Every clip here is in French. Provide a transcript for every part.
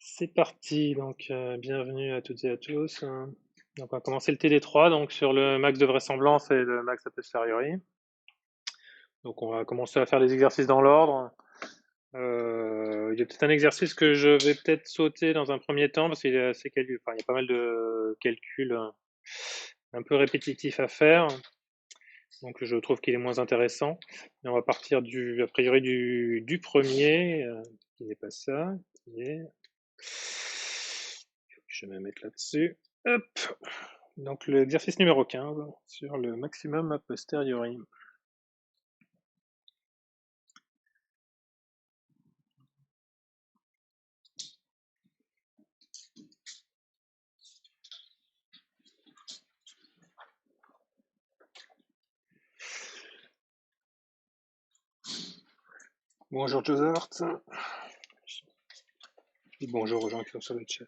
C'est parti, donc bienvenue à toutes et à tous. Donc on va commencer le TD3 donc sur le max de vraisemblance et le max a posteriori. Donc on va commencer à faire les exercices dans l'ordre. Il y a peut-être un exercice que je vais peut-être sauter dans un premier temps parce qu'il est assez calcul. Enfin, il y a pas mal de calculs un peu répétitifs à faire. Donc je trouve qu'il est moins intéressant. Et on va partir a priori du premier, qui n'est pas ça, qui est je vais me mettre là-dessus. Hop. Donc l'exercice numéro 15 sur le maximum a posteriori. Bonjour Joseph. Et bonjour aux gens qui sont sur le chat.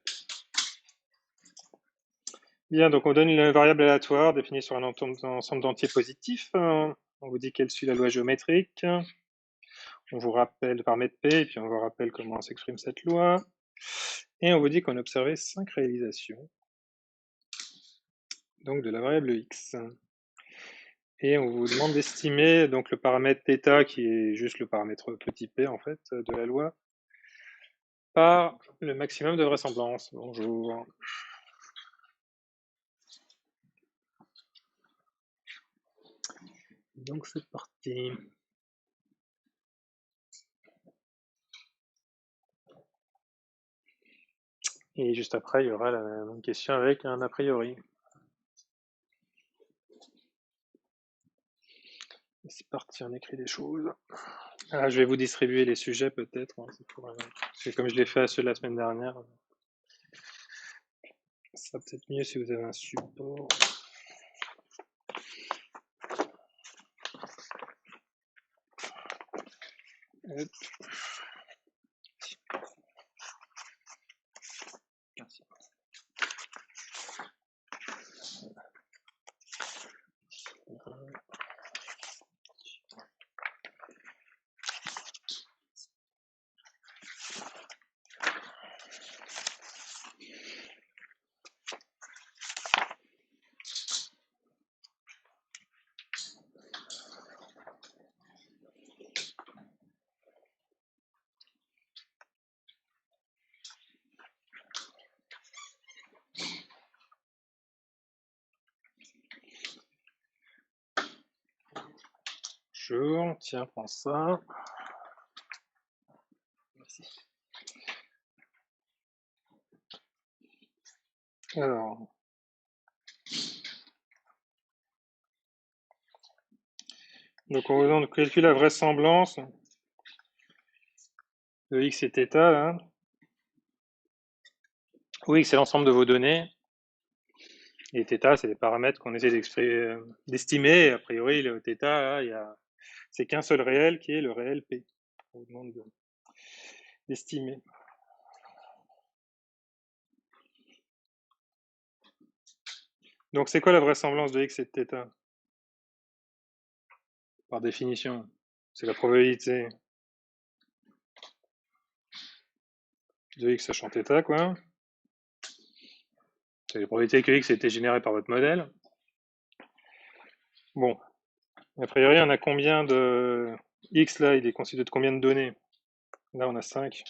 Bien, donc on donne une variable aléatoire définie sur un ensemble d'entiers positifs. On vous dit qu'elle suit la loi géométrique. On vous rappelle par mètre P, et puis on vous rappelle comment s'exprime cette loi. Et on vous dit qu'on a observé 5 réalisations, donc de la variable x. Et on vous demande d'estimer donc le paramètre θ, qui est juste le paramètre petit p en fait de la loi, par le maximum de vraisemblance. Bonjour. Donc c'est parti. Et juste après, il y aura la même question avec un a priori. C'est parti, on écrit des choses. Ah, je vais vous distribuer les sujets peut-être. Parce que comme je l'ai fait à ceux de la semaine dernière, ça sera peut-être mieux si vous avez un support. Hop. Merci. Bonjour, tiens, prends ça. Merci. Alors, donc on vous demande de calculer la vraisemblance de x et θ, là. Où x c'est l'ensemble de vos données, et θ c'est les paramètres qu'on essaie d'estimer, et a priori le θ, là, c'est qu'un seul réel qui est le réel P. On vous demande d'estimer. Donc c'est quoi la vraisemblance de x et de θ? Par définition, c'est la probabilité de x sachant θ, quoi. C'est la probabilité que x ait été généré par votre modèle. Bon, a priori, on a combien de... x, là, il est constitué de combien de données? Là, on a 5.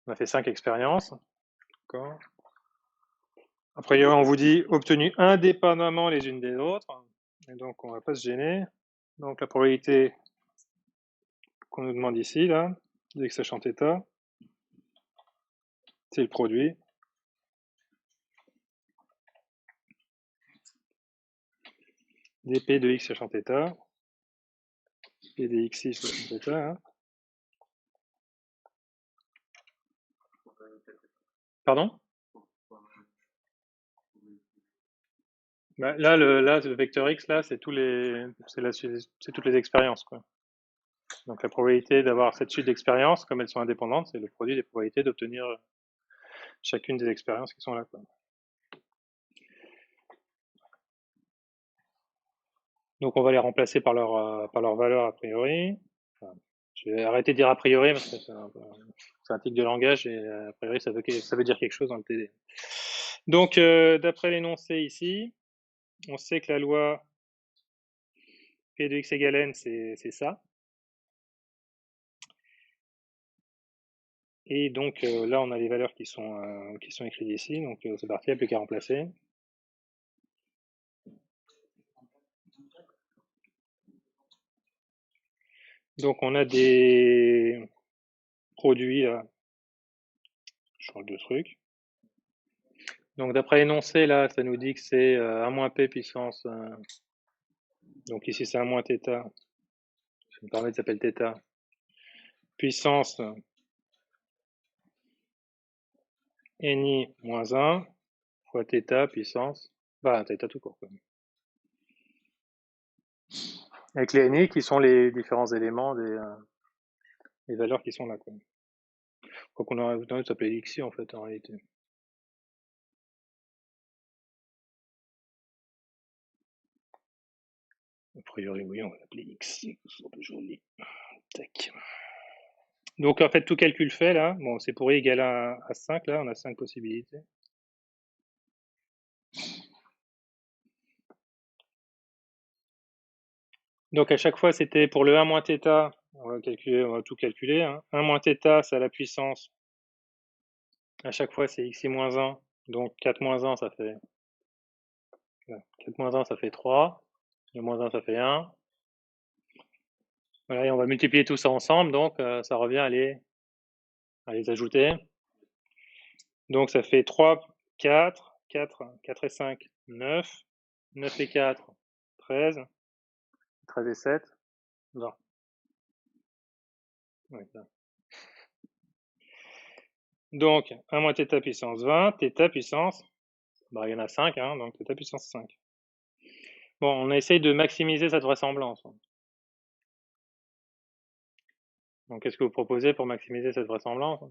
On a fait 5 expériences. D'accord. A priori, on vous dit obtenu indépendamment les unes des autres. Et donc, on ne va pas se gêner. Donc, la probabilité qu'on nous demande ici, là, de x sachant θ, c'est le produit dp de x sachant θ et des xi sachant θ. Hein. Pardon? Bah, là, le vecteur x, là, c'est toutes les expériences, quoi. Donc la probabilité d'avoir cette suite d'expériences, comme elles sont indépendantes, c'est le produit des probabilités d'obtenir chacune des expériences qui sont là, quoi. Donc on va les remplacer par leur valeur a priori. Enfin, Je vais arrêter de dire a priori parce que c'est un tic de langage et a priori ça veut dire quelque chose dans le TD. Donc, d'après l'énoncé ici, on sait que la loi P de x égale n, c'est ça. Et donc là, on a les valeurs qui sont écrites ici. Donc c'est parti, il n'y a plus qu'à remplacer. Donc on a des produits, là. Je change de truc. Donc d'après l'énoncé, là, ça nous dit que c'est 1 moins p puissance. Donc ici, c'est 1 moins θ. Je me permets de s'appeler θ. Puissance ni moins 1 fois θ puissance. Bah, θ tout court. Avec les ni qui sont les différents éléments des valeurs qui sont là. Quoi qu'on aurait dû s'appeler xi en fait en réalité. A priori, oui, on va l'appeler xi, ce sera plus joli. Tac. Donc en fait, tout calcul fait là, bon, c'est pour i égale à 5, là, on a 5 possibilités. Donc à chaque fois, c'était pour le 1 moins θ, on va tout calculer. Hein. 1 moins θ, c'est à la puissance. À chaque fois, c'est xi moins 1. Donc 4 moins 1, ça fait 4 moins 1, ça fait 3. Le moins 1, ça fait 1. Voilà, et on va multiplier tout ça ensemble, donc ça revient à les ajouter. Donc ça fait 3, 4, 4, 4 et 5, 9, 9 et 4, 13, 13 et 7, 20. Ouais, donc 1 moins θ puissance 20, θ puissance, bah, il y en a 5, hein, donc θ puissance 5. Bon, on essaye de maximiser cette vraisemblance. Donc qu'est-ce que vous proposez pour maximiser cette vraisemblance?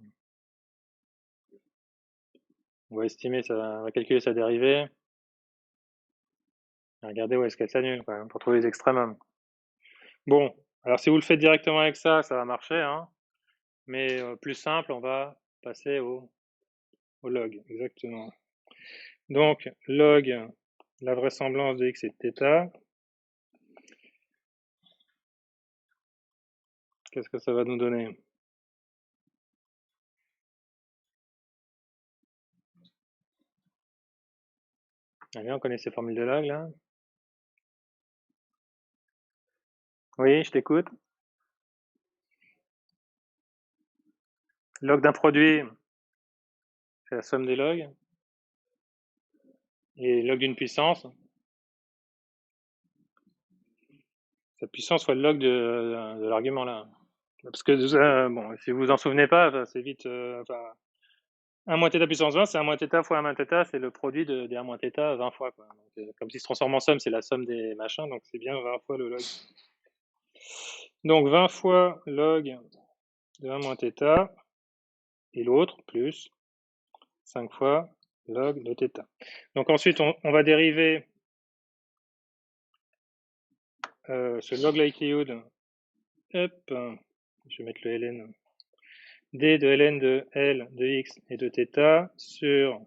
On va estimer, on va calculer sa dérivée. Et regardez où est-ce qu'elle s'annule quand même, pour trouver les extrémums. Bon, alors si vous le faites directement avec ça, ça va marcher, hein. Mais plus simple, on va passer au log, exactement. Donc, log, la vraisemblance de x est θ. Qu'est-ce que ça va nous donner? Allez, on connaît ces formules de log, là. Oui, je t'écoute. Log d'un produit, c'est la somme des logs. Et log d'une puissance, sa puissance fois le log de l'argument, là. Parce que, bon, si vous vous en souvenez pas, c'est vite... 1 moins θ puissance 20, c'est 1 moins θ fois 1 moins θ, c'est le produit des 1 moins θ 20 fois. Quoi. Donc, comme s'il se transforme en somme, c'est la somme des machins, donc c'est bien 20 fois le log. Donc 20 fois log de 1 moins θ, et l'autre, plus 5 fois log de θ. Donc ensuite, on va dériver ce log likelihood. Hop, je vais mettre le ln. D de ln de L de x et de θ sur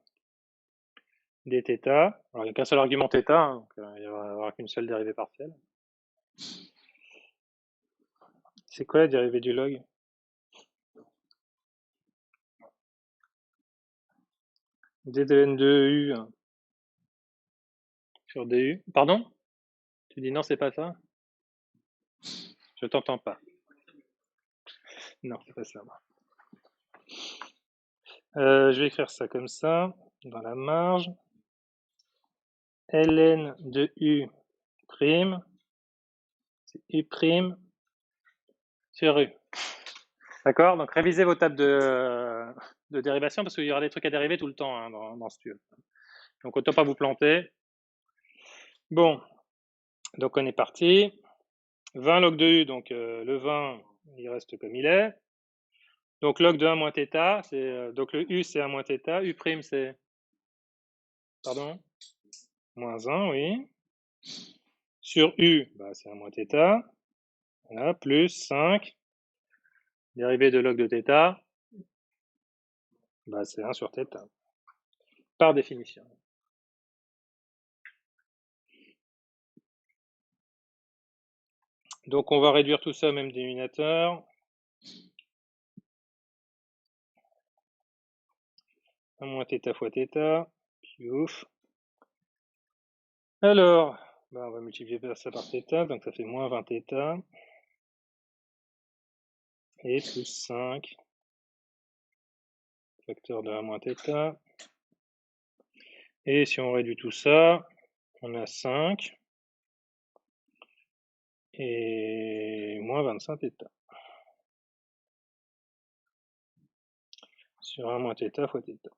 dθ. Alors, il n'y a qu'un seul argument θ, hein, donc il n'y aura qu'une seule dérivée partielle. C'est quoi la dérivée du log? D de n de u sur du. Pardon? Tu dis non, c'est pas ça? Je t'entends pas. Non, c'est pas ça. Je vais écrire ça comme ça, dans la marge. Ln de u prime, c'est u prime sur u. D'accord? Donc révisez vos tables de dérivation parce qu'il y aura des trucs à dériver tout le temps hein, dans ce tuyau. Donc autant pas vous planter. Bon, donc on est parti. 20 log de u, donc le 20, il reste comme il est. Donc log de 1 moins θ, donc le u c'est 1 moins θ, u prime c'est, pardon, moins 1, oui. Sur u, bah, c'est 1 moins θ, voilà, plus 5 dérivée de log de θ, bah, c'est 1 sur θ, par définition. Donc on va réduire tout ça au même dénominateur. 1 moins θ fois θ, ouf. Alors, bah, on va multiplier ça par θ, donc ça fait moins 20 θ. Et plus 5, facteur de 1 moins θ. Et si on réduit tout ça, on a 5 et moins 25 θ. Sur 1 moins θ fois θ.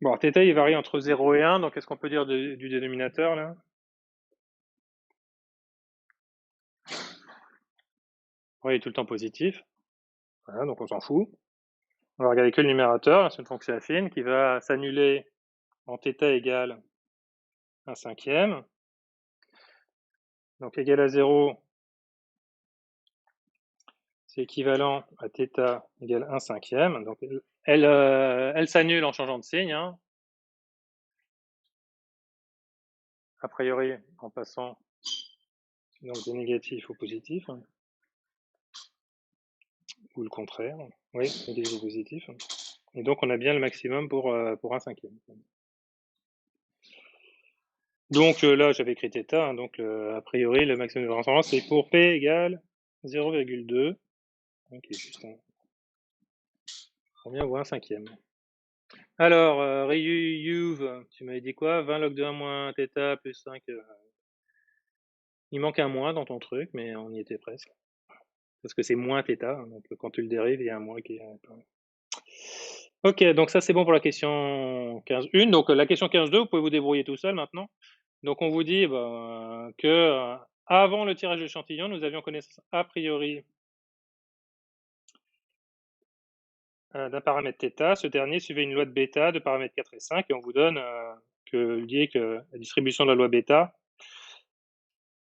Bon, θ il varie entre 0 et 1, donc qu'est-ce qu'on peut dire du dénominateur là? Oui, il est tout le temps positif. Voilà, donc on s'en fout. On va regarder que le numérateur, c'est une fonction affine qui va s'annuler en θ égale 1 cinquième. Donc égal à 0, c'est équivalent à θ égale 1 cinquième. Donc elle s'annule en changeant de signe, hein. A priori en passant donc de négatif au positif, hein. Ou le contraire, oui, négatif au positif. Et donc on a bien le maximum pour 1 cinquième. Donc là j'avais écrit θ, hein, donc a priori le maximum de vraisemblance c'est pour P égale 0,2, qui est juste combien ou 1 cinquième. Alors, Ryuv, tu m'avais dit quoi? 20 log de 1 moins θ plus 5. Il manque un moins dans ton truc, mais on y était presque. Parce que c'est moins θ, hein, donc quand tu le dérives, il y a un moins qui est. Ok, donc ça c'est bon pour la question 15.1. Donc la question 15.2, vous pouvez vous débrouiller tout seul maintenant. Donc on vous dit que avant le tirage d'échantillon, nous avions connaissance a priori d'un paramètre θ. Ce dernier suivait une loi de bêta de paramètres 4 et 5, et on vous donne que la distribution de la loi bêta,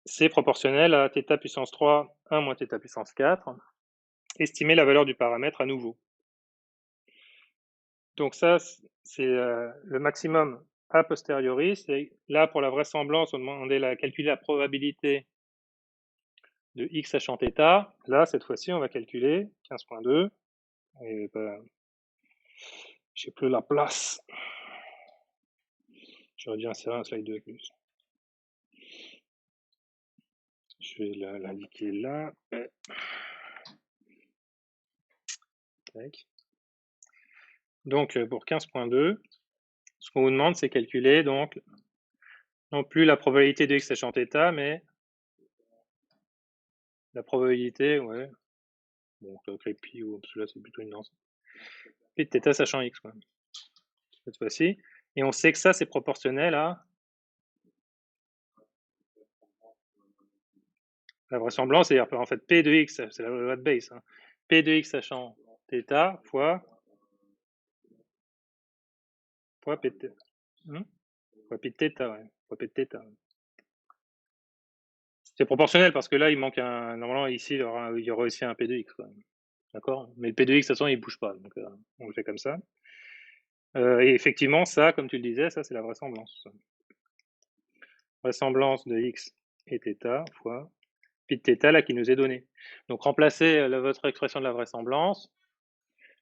c'est proportionnel à θ puissance 3, 1 moins θ puissance 4. Estimer la valeur du paramètre à nouveau. Donc ça, c'est le maximum a posteriori. C'est là, pour la vraisemblance, on demandait à calculer la probabilité de x sachant θ. Là, cette fois-ci, on va calculer 15.2. Et ben, j'ai plus la place. J'aurais dû insérer un slide de plus. Je vais l'indiquer là. Donc, pour 15.2, ce qu'on vous demande, c'est calculer donc non plus la probabilité de x sachant θ, mais la probabilité, ouais. Bon, ça crée pi, ou parce que là, c'est plutôt une danse. Pi de θ sachant x, quoi. Cette fois-ci. Et on sait que ça, c'est proportionnel à la vraisemblance, c'est-à-dire en fait P de x, c'est la loi de Bayes, hein. P de x sachant θ fois P de θ. Fois pi de θ, ouais. Fois P de θ. C'est proportionnel parce que là, il manque un. Normalement, ici, il y aura aussi un P de x, quoi. D'accord? Mais le P de x, de toute façon, il ne bouge pas. Donc, on le fait comme ça. Et effectivement, ça, comme tu le disais, ça, c'est la vraisemblance. Vraisemblance de x et θ fois pi de θ, là, qui nous est donné. Donc, remplacez votre expression de la vraisemblance,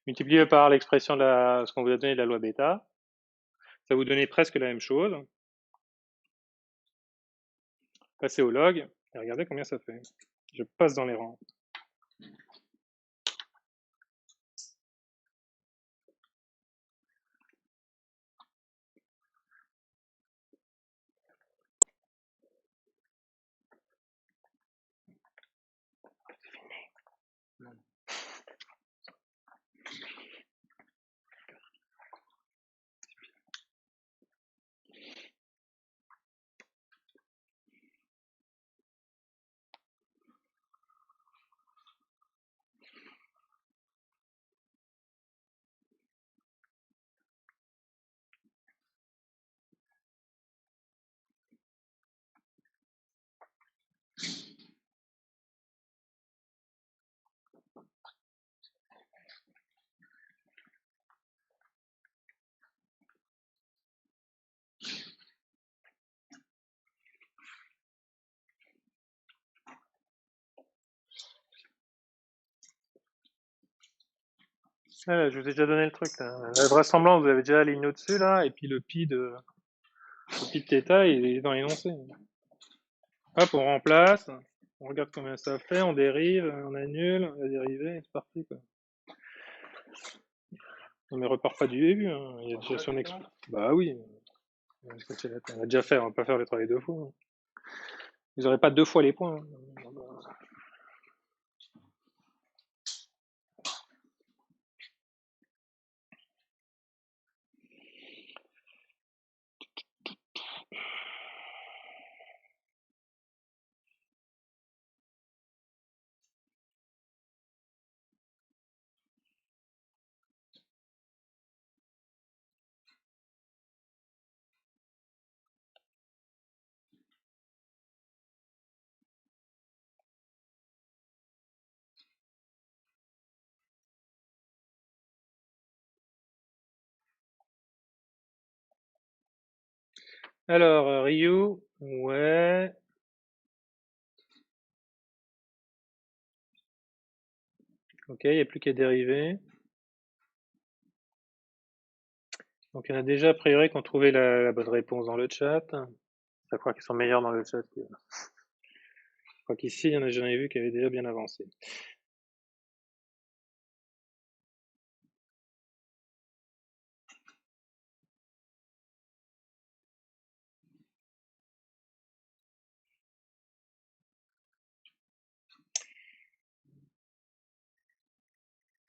multiplié par l'expression de ce qu'on vous a donné de la loi bêta. Ça vous donne presque la même chose. Passez au log et regardez combien ça fait. Je passe dans les rangs. Ouais, je vous ai déjà donné le truc là. La vraisemblance, vous avez déjà la ligne au-dessus là, et puis le pi de θ, il est dans l'énoncé. Hop, on remplace, on regarde combien ça fait, on dérive, on annule, on va dériver, et c'est parti quoi. Non mais repart pas du début, hein. Il y a déjà son expression. Bah oui, on va déjà faire, on va pas faire le travail deux fois. Hein. Vous n'aurez pas deux fois les points. Hein. Alors, Ryu, ouais. Ok, il n'y a plus qu'à dériver. Donc, il y en a déjà, a priori, qui ont trouvé la bonne réponse dans le chat. Ça croit qu'ils sont meilleurs dans le chat. Je crois qu'ici, il y en a, j'en ai vu qui avaient déjà bien avancé.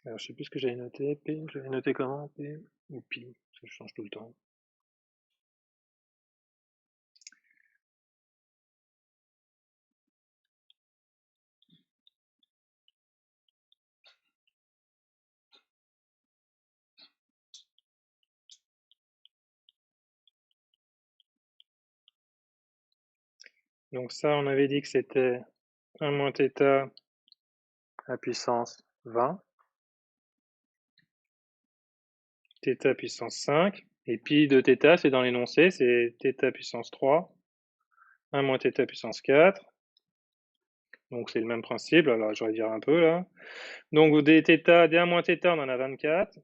Alors, je sais plus ce que j'avais noté. P, j'avais noté comment? P ou pi? Ça change tout le temps. Donc ça, on avait dit que c'était 1 moins θ à puissance 20, θ puissance 5, et pi de θ, c'est dans l'énoncé, c'est θ puissance 3, 1 moins θ puissance 4. Donc c'est le même principe, alors je vais dire un peu là. Donc des θ, des 1 moins θ, on en a 24,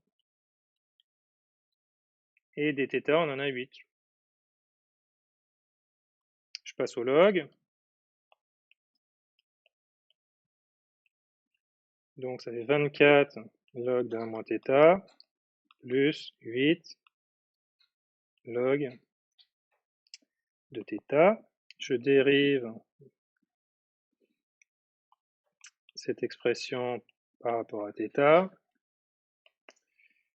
et des θ, on en a 8. Je passe au log. Donc ça fait 24 log de 1 moins θ, plus 8 log de θ. Je dérive cette expression par rapport à θ,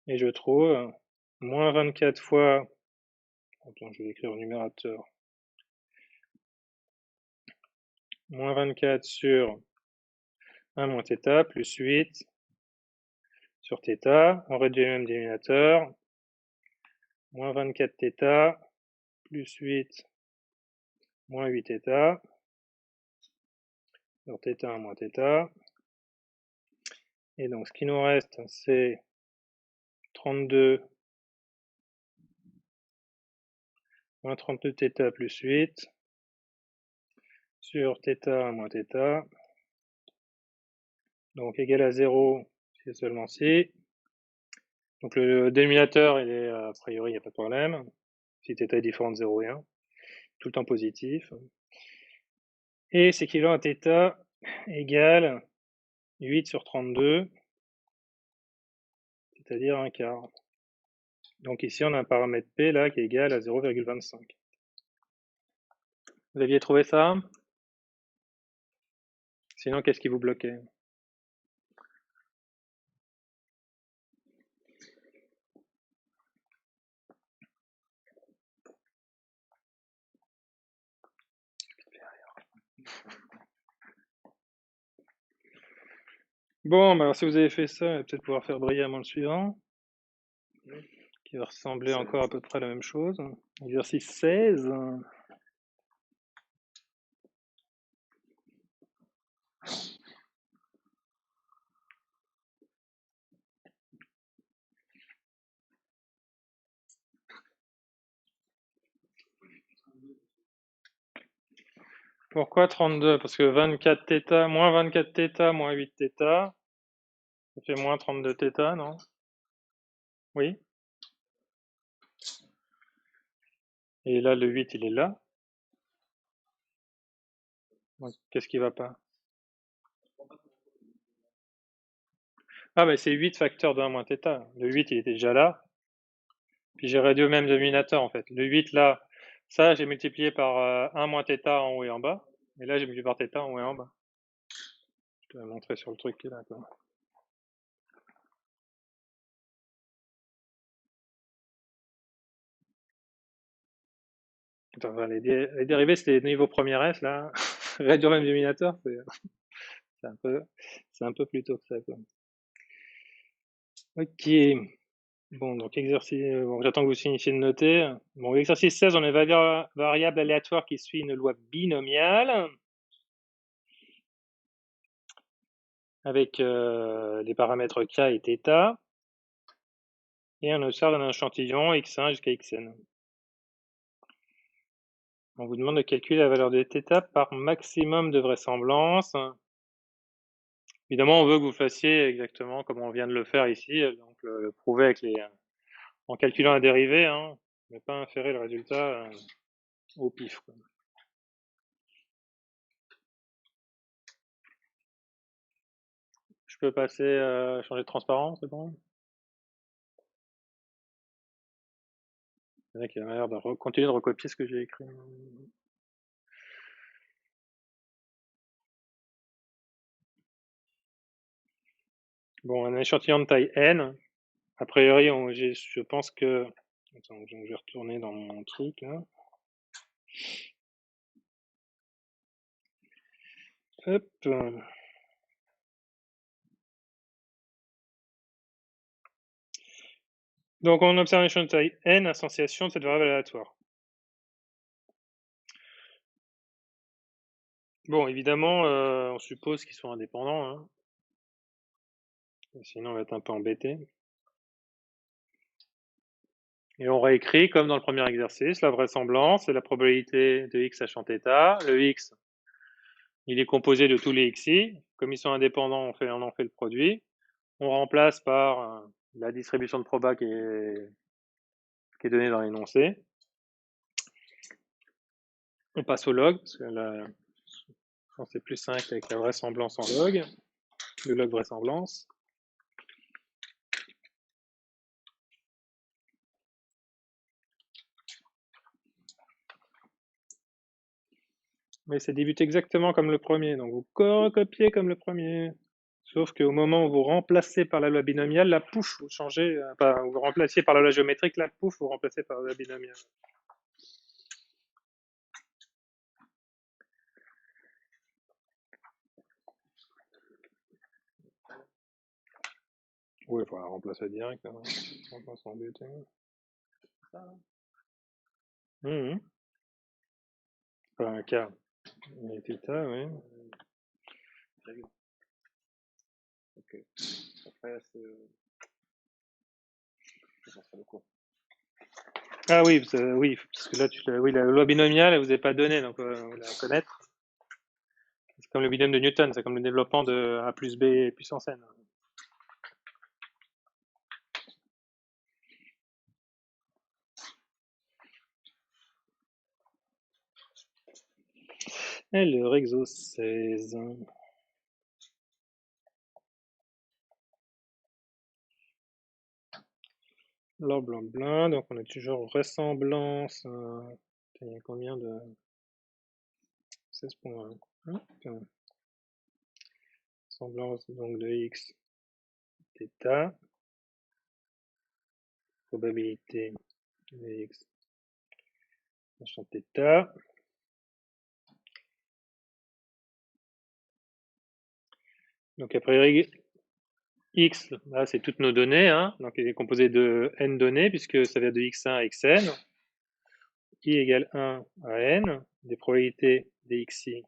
et je trouve moins 24 fois, attends, je vais écrire au numérateur, moins 24 sur 1 moins θ plus 8 sur θ, on réduit le même dénominateur, moins 24 θ plus 8 moins 8 θ, sur θ1 moins θ, et donc ce qui nous reste c'est 32 moins 32 θ plus 8 sur θ1 moins θ, donc égal à 0, c'est seulement si. Donc le dénominateur, il est, a priori, il n'y a pas de problème. Si θ est différent de 0 et 1, tout le temps positif. Et c'est équivalent à θ égale 8 sur 32, c'est-à-dire un quart. Donc ici, on a un paramètre P là qui est égal à 0,25. Vous aviez trouvé ça? Sinon, qu'est-ce qui vous bloquait? Bon, bah alors si vous avez fait ça, vous allez peut-être pouvoir faire brillamment le suivant, qui va ressembler encore à peu près à la même chose. Exercice 16. Pourquoi 32? Parce que 24 θ, moins 24 θ, moins 8 θ, ça fait moins 32 θ, non? Oui. Et là, le 8, il est là. Donc, qu'est-ce qui va pas? Ah, mais c'est 8 facteur de 1 moins θ. Le 8, il était déjà là. Puis j'ai réduit au même dénominateur, en fait. Le 8, là, ça, j'ai multiplié par 1 moins θ en haut et en bas. Et là, j'ai multiplié par θ en haut et en bas. Je te vais montrer sur le truc qui est là, quoi. Attends, les dérivés, c'est les niveaux premier S, là. Réduire le même dénominateur, c'est un peu plus tôt que ça, quoi. Ok. Bon, donc exercice, bon, j'attends que vous finissiez de noter. Bon, exercice 16, on a une variable aléatoire qui suit une loi binomiale avec les paramètres k et θ, et on observe un échantillon x1 jusqu'à xn. On vous demande de calculer la valeur de θ par maximum de vraisemblance. Évidemment, on veut que vous fassiez exactement comme on vient de le faire ici, donc le prouver avec en calculant la dérivée, hein, mais pas inférer le résultat au pif, quoi. Je peux passer changer de transparence, c'est bon? Il y en a qui a l'air de continuer de recopier ce que j'ai écrit. Bon, un échantillon de taille n. A priori, je pense que... Attends, je vais retourner dans mon truc, là. Hop. Donc, on observe un échantillon de taille n, association de cette variable aléatoire. Bon, évidemment, on suppose qu'ils sont indépendants, hein. Sinon, on va être un peu embêté. Et on réécrit, comme dans le premier exercice, la vraisemblance et la probabilité de x sachant θ. Le x, il est composé de tous les xi. Comme ils sont indépendants, on en fait le produit. On remplace par la distribution de proba qui est donnée dans l'énoncé. On passe au log, parce que là, c'est plus simple avec la vraisemblance en log, le log vraisemblance. Mais c'est débuté exactement comme le premier, donc vous recopiez comme le premier. Sauf qu'au moment où vous remplacez par la loi binomiale, la pouf, vous changez, vous remplacez par la loi géométrique, la pouf, vous remplacez par la loi binomiale. Oui, il faut la remplacer direct, hein. On va pas s'embêter. Pas un K. Mais θ, oui. Ok. Après, ah oui, oui, parce que là, oui, la loi binomiale, elle vous est pas donnée, donc vous la connaître. C'est comme le binôme de Newton, c'est comme le développement de A plus B puissance n. Et le exo 16. Blanc, blanc, blanc. Donc on a toujours vraisemblance. Il y a combien de 16.1. Vraisemblance donc de x θ. Probabilité de x sachant θ. Donc a priori, x, là c'est toutes nos données, hein. Donc il est composé de n données, puisque ça vient de x1 à xn. I égale 1 à n, des probabilités des xi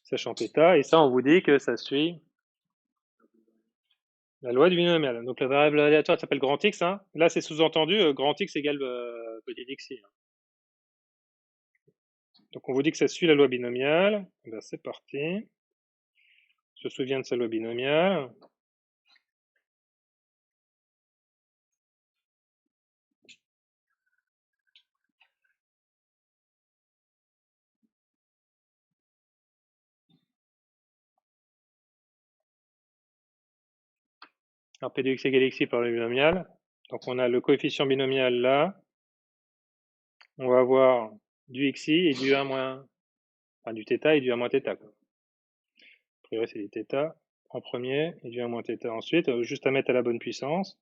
sachant θ, et ça on vous dit que ça suit la loi du binomial. Donc la variable aléatoire s'appelle grand X, hein. Là c'est sous-entendu grand X égale petit xi. Donc on vous dit que ça suit la loi binomiale. Ben, c'est parti. On se souvient de sa loi binomiale. Alors P de x égale xi par le binomial. Donc on a le coefficient binomial là. On va avoir du xi et du 1 moins, enfin du θ et du 1 moins θ. Quoi. A priori c'est du θ en premier et du 1 moins θ ensuite, juste à mettre à la bonne puissance.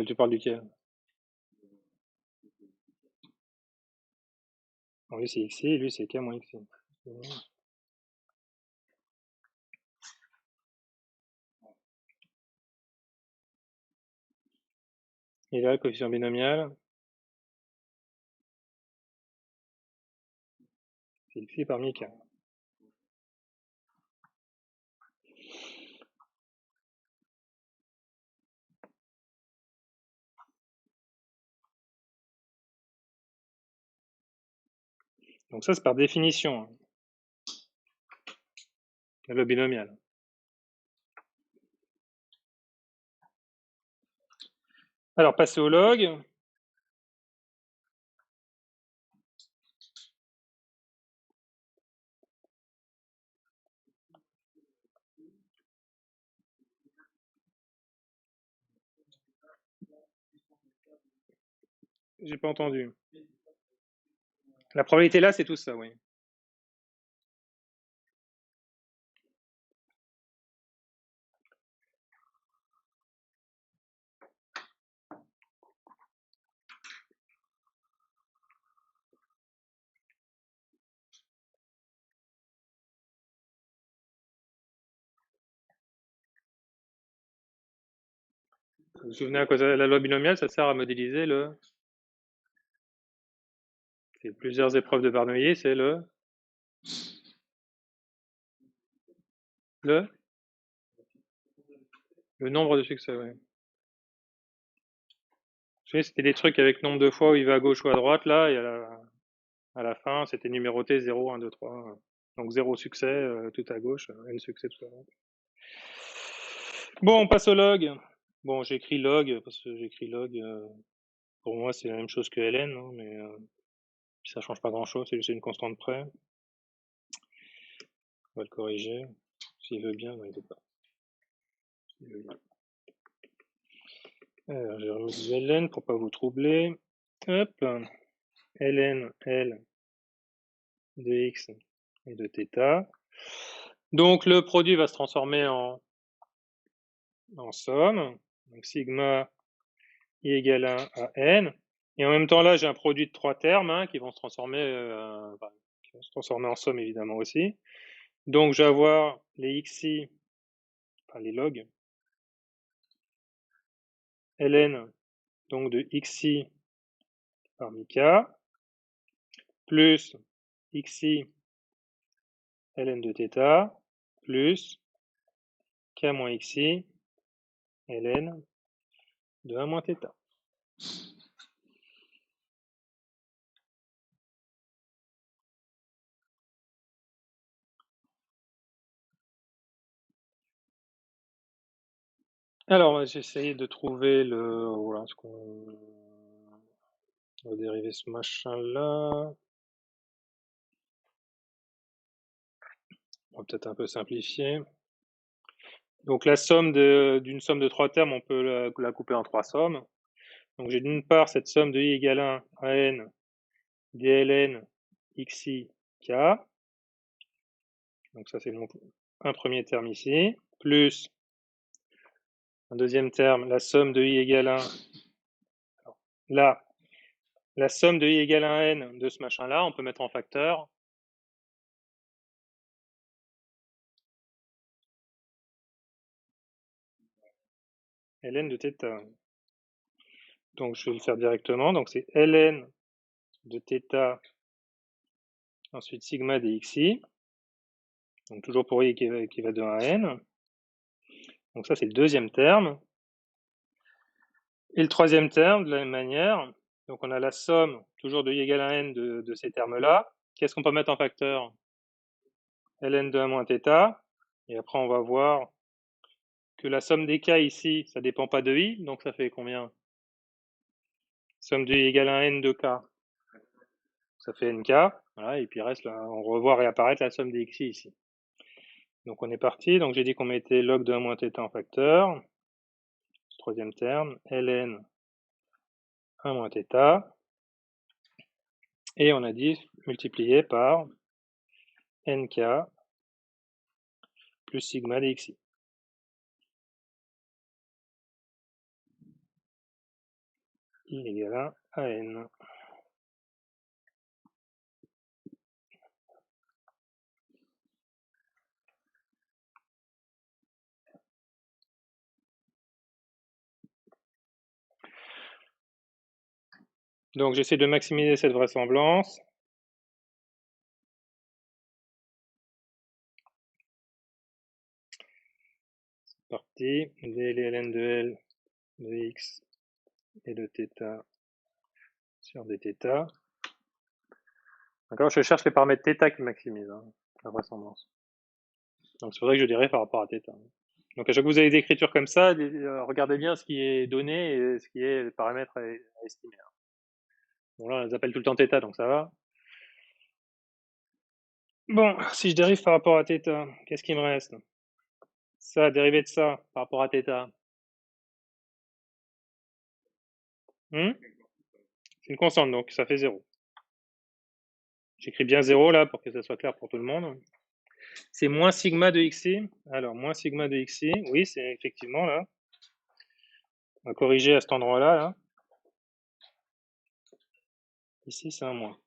Tu parles duquel? Alors lui c'est xi et lui c'est k moins xi. Et là, le coefficient binomial, c'est xi parmi k. Donc ça, c'est par définition, le binomial. Alors, passer au log. J'ai pas entendu. La probabilité là, c'est tout ça, oui. Vous vous souvenez à cause de la loi binomiale, ça sert à modéliser c'est plusieurs épreuves de Bernoulli, c'est le nombre de succès, oui. Vous savez, c'était des trucs avec nombre de fois où il va à gauche ou à droite, là, et à la fin, c'était numéroté 0, 1, 2, 3. Donc 0 succès, tout à gauche, n succès tout à droite. Bon, on passe au log. Bon, j'écris log, parce que j'écris log, pour moi, c'est la même chose que ln, hein, mais ça change pas grand-chose, c'est juste une constante près. On va le corriger. S'il veut bien, il veut pas. S'il veut bien. Alors, j'ai remis du ln pour pas vous troubler. Hop. ln, l de x et de θ. Donc, le produit va se transformer en somme. Donc, sigma i égale 1 à n. Et en même temps, là, j'ai un produit de trois termes hein, qui vont se transformer en somme, évidemment, aussi. Donc, je vais avoir les xi, enfin les logs, ln, donc de xi parmi k, plus xi ln de θ, plus k moins xi ln de 1 moins θ. Alors, on va essayer de trouver voilà, ce qu'on va dériver ce machin-là. On va peut-être un peu simplifier. Donc, la somme d'une somme de trois termes, on peut la couper en trois sommes. Donc, j'ai d'une part cette somme de i égale 1 à n dln xi k. Donc, ça, c'est un premier terme ici, plus un deuxième terme, la somme de i égale 1. Alors, là, la somme de i égale 1 à n de ce machin-là, on peut mettre en facteur. ln de θ. Donc, je vais le faire directement. Donc, c'est ln de θ, ensuite sigma dxi. Donc, toujours pour i qui va de 1 à n. Donc, ça, c'est le deuxième terme. Et le troisième terme, de la même manière, donc on a la somme, toujours de i égale à n de ces termes-là. Qu'est-ce qu'on peut mettre en facteur? ln de 1 moins θ. Et après, on va voir que la somme des k ici, ça ne dépend pas de i. Donc, ça fait combien? Somme du égale à n de k. Ça fait nk. Voilà, et puis reste là, on revoit réapparaître la somme des xi ici. Donc on est parti. Donc j'ai dit qu'on mettait log de 1 moins θ en facteur. Ce troisième terme, ln 1 moins θ. Et on a dit multiplié par nk plus sigma dxi. I égale à n. Donc j'essaie de maximiser cette vraisemblance. C'est parti. dl ln de l de x et de θ sur dθ. D'accord, je cherche les paramètres θ qui maximisent la vraisemblance. Donc c'est vrai que je dirais par rapport à θ. Donc à chaque fois que vous avez des écritures comme ça, regardez bien ce qui est donné et ce qui est le paramètre à estimer. Bon là on les appelle tout le temps θ, donc ça va. Bon, si je dérive par rapport à θ, qu'est-ce qui me reste? Ça, dérivé de ça par rapport à θ. C'est une constante, donc ça fait 0. J'écris bien 0 là pour que ça soit clair pour tout le monde. C'est moins sigma de xi. Alors, moins sigma de xi, oui, c'est effectivement là. On va corriger à cet endroit-là. Là. Ici, c'est un moins.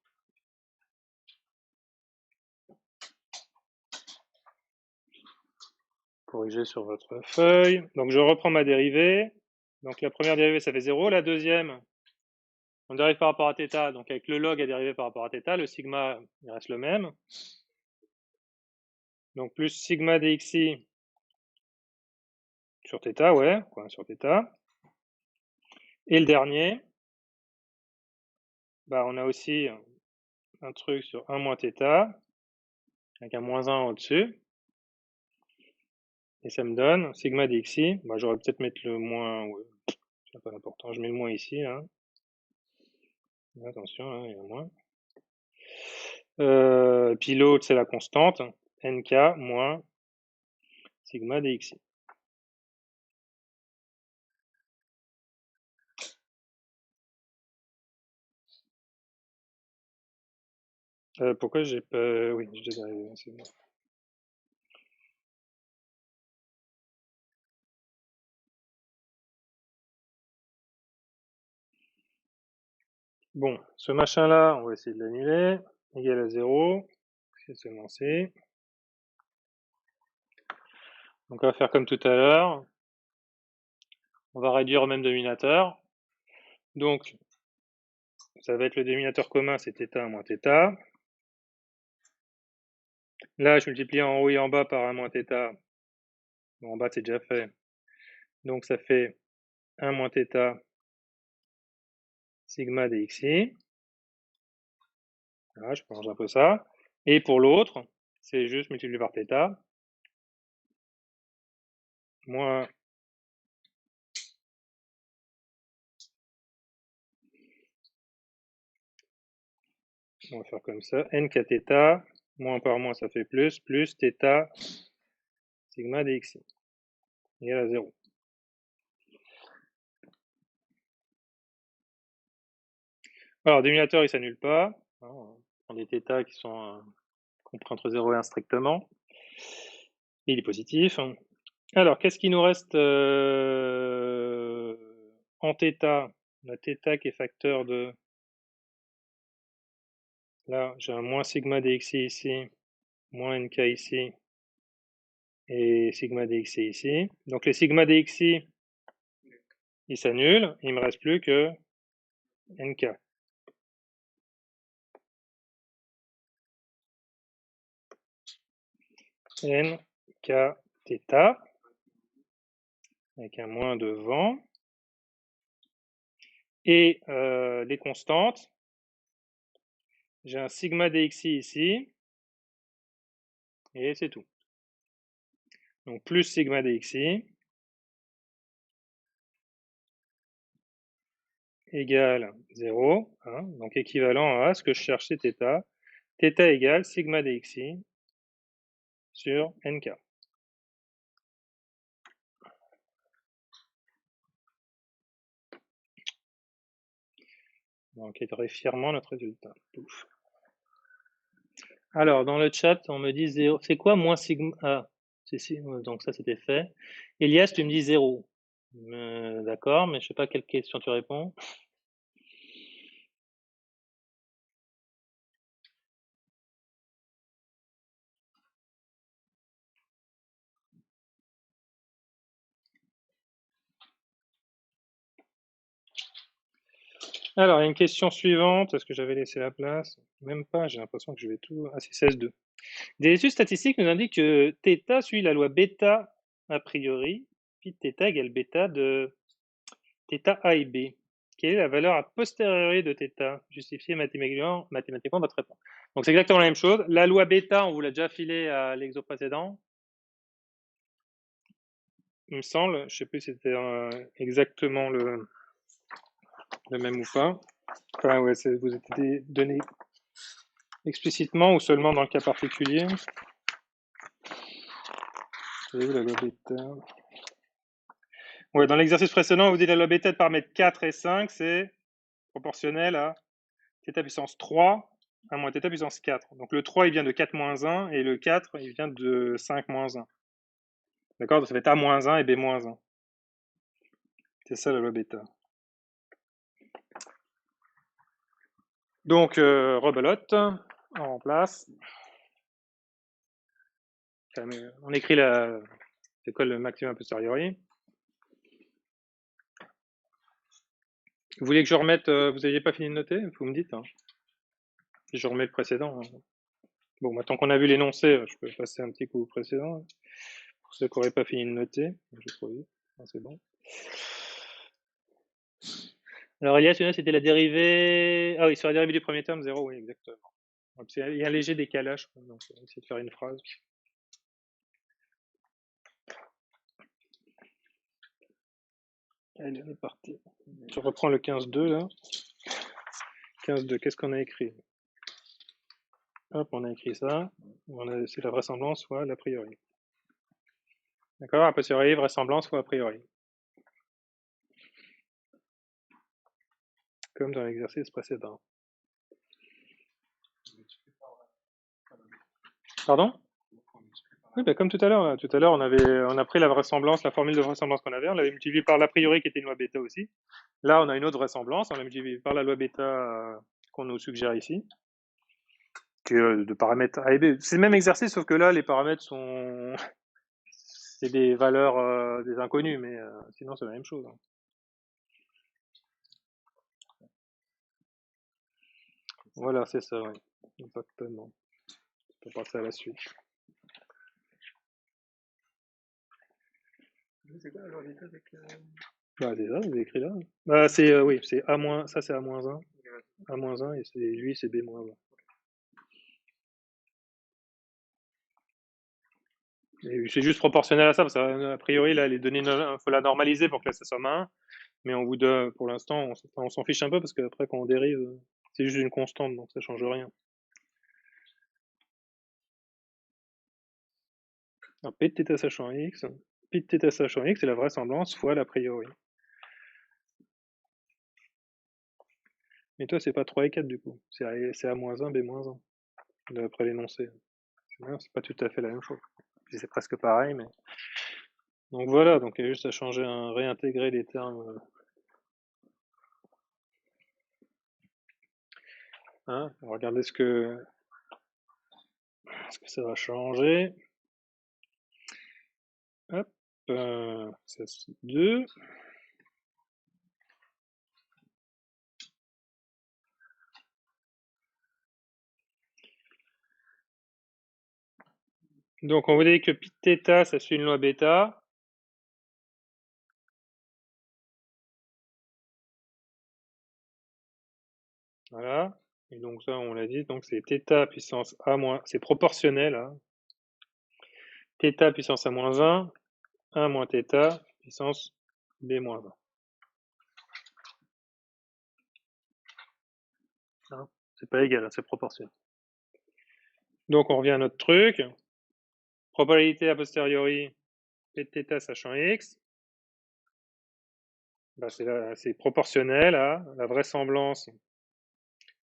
Corriger sur votre feuille. Donc, je reprends ma dérivée. Donc, la première dérivée, ça fait 0. La deuxième, on dérive par rapport à θ. Donc, avec le log à dériver par rapport à θ, le sigma, il reste le même. Donc, plus sigma dxi sur θ, ouais, quoi, sur θ. Et le dernier, bah, on a aussi un truc sur 1 moins θ, avec un moins 1 au-dessus. Et ça me donne sigma dxi. Bah, j'aurais peut-être mettre le moins, ouais, c'est pas important, je mets le moins ici. Hein. Attention, hein, il y a un moins. Puis l'autre, c'est la constante, nk moins sigma dxi. Pourquoi j'ai pas... Oui, je les arrive, c'est bon. Bon, ce machin-là, on va essayer de l'annuler. Égal à 0. C'est seulement C. Donc on va faire comme tout à l'heure. On va réduire au même dénominateur. Donc, ça va être le dénominateur commun, c'est θ moins θ. Là, je multiplie en haut et en bas par 1 moins θ. Bon, en bas, c'est déjà fait. Donc, ça fait 1 moins θ sigma dxi. Voilà, je prolonge un peu ça. Et pour l'autre, c'est juste multiplié par θ. Moins on va faire comme ça. N k θ, moins par moins, ça fait plus θ sigma dxi. Égal à 0. Alors, dénominateur, il s'annule pas. On prend des θ qui sont compris entre 0 et 1 strictement. Et il est positif. Alors, qu'est-ce qui nous reste en θ? La θ qui est facteur de... Là, j'ai un moins sigma dxi ici, moins nk ici, et sigma dxi ici. Donc les sigma dxi, ils s'annulent. Il me reste plus que nk. nk θ, avec un moins devant. Et les constantes, j'ai un sigma dxi ici, et c'est tout. Donc plus sigma dxi, égale 0, hein, donc équivalent à ce que je cherche, c'est θ. θ égale sigma dxi sur nk. On enquêterait fièrement notre résultat. Pouf. Alors, dans le chat, on me dit 0. C'est quoi moins sigma? Ah, si, donc ça c'était fait. Elias, tu me dis 0. D'accord, mais je sais pas quelle question tu réponds. Alors, il y a une question suivante. Est-ce que j'avais laissé la place? Même pas, j'ai l'impression que je vais tout. Ah, c'est 16-2. Des études statistiques nous indiquent que θ suit la loi bêta a priori, puis θ égale bêta de θ A et B. Quelle est la valeur a posteriori de θ? Justifiez mathématiquement votre réponse. Donc c'est exactement la même chose. La loi bêta, on vous l'a déjà filé à l'exo précédent. Il me semble, je ne sais plus si c'était exactement le même ou pas. Enfin, ouais, vous été donné explicitement ou seulement dans le cas particulier. Vous avez vu la loi bêta? Ouais, dans l'exercice précédent, on vous dit la loi bêta de paramètres 4 et 5, c'est proportionnel à θ puissance 3 à moins θ puissance 4. Donc le 3, il vient de 4 moins 1, et le 4, il vient de 5 moins 1. D'accord? Donc ça fait A moins 1 et B moins 1. C'est ça la loi bêta. Donc, rebelote, on remplace. On écrit c'est quoi le maximum a posteriori? Vous voulez que je remette, vous n'aviez pas fini de noter? Vous me dites, hein. Je remets le précédent. Hein. Bon, maintenant qu'on a vu l'énoncé, je peux passer un petit coup au précédent. Pour ceux qui n'auraient pas fini de noter, j'ai trop vite. C'est bon. Alors, Elias, c'était la dérivée. Ah oui, sur la dérivée du premier terme, 0, oui, exactement. Donc, il y a un léger décalage, donc on va essayer de faire une phrase. Allez, on est parti. Je reprends le 15.2 là. 15.2, qu'est-ce qu'on a écrit? Hop, on a écrit ça. C'est la vraisemblance fois l'a priori. D'accord? A posteriori, vraisemblance fois a priori. Comme dans l'exercice précédent. Pardon? Oui, bah comme tout à l'heure. Tout à l'heure, on a pris la vraisemblance, la formule de vraisemblance qu'on avait, on l'avait multiplié par l'a priori qui était une loi bêta aussi. Là, on a une autre vraisemblance, on l'a multiplié par la loi bêta qu'on nous suggère ici, que de paramètres A et B. C'est le même exercice, sauf que là, les paramètres sont... c'est des valeurs, des inconnus, mais sinon, c'est la même chose. Hein. Voilà, c'est ça, oui. Exactement. On peut passer à la suite. C'est quoi la loi bêta avec Bah, c'est ça, vous avez écrit là. Bah, c'est, oui, c'est A-, ça c'est A-1. A-1, et lui, c'est B-1. C'est juste proportionnel à ça, parce que, a priori, là, les données, il faut la normaliser pour que là, ça soit 1. Mais on vous donne, pour l'instant, on s'en fiche un peu, parce qu'après, quand on dérive, c'est juste une constante, donc ça change rien. Alors, P de θ sachant x, pi de θ sachant x, c'est la vraisemblance fois l'a priori. Mais toi, c'est pas 3 et 4 du coup. C'est A-1, B-1, d'après l'énoncé. C'est pas tout à fait la même chose. C'est presque pareil, mais. Donc voilà, donc il y a juste à changer, réintégrer les termes. Hein, on va regarder ce que ça va changer. Hop, ça c'est 2. Donc on vous dit que pi de θ, ça suit une loi bêta. Voilà. Et donc ça, on l'a dit, donc c'est θ puissance A-, c'est proportionnel à θ puissance A-1, 1 moins θ puissance B-1. Hein. C'est pas égal, c'est proportionnel. Donc on revient à notre truc. Probabilité a posteriori p de θ sachant x. Bah, c'est proportionnel à la vraisemblance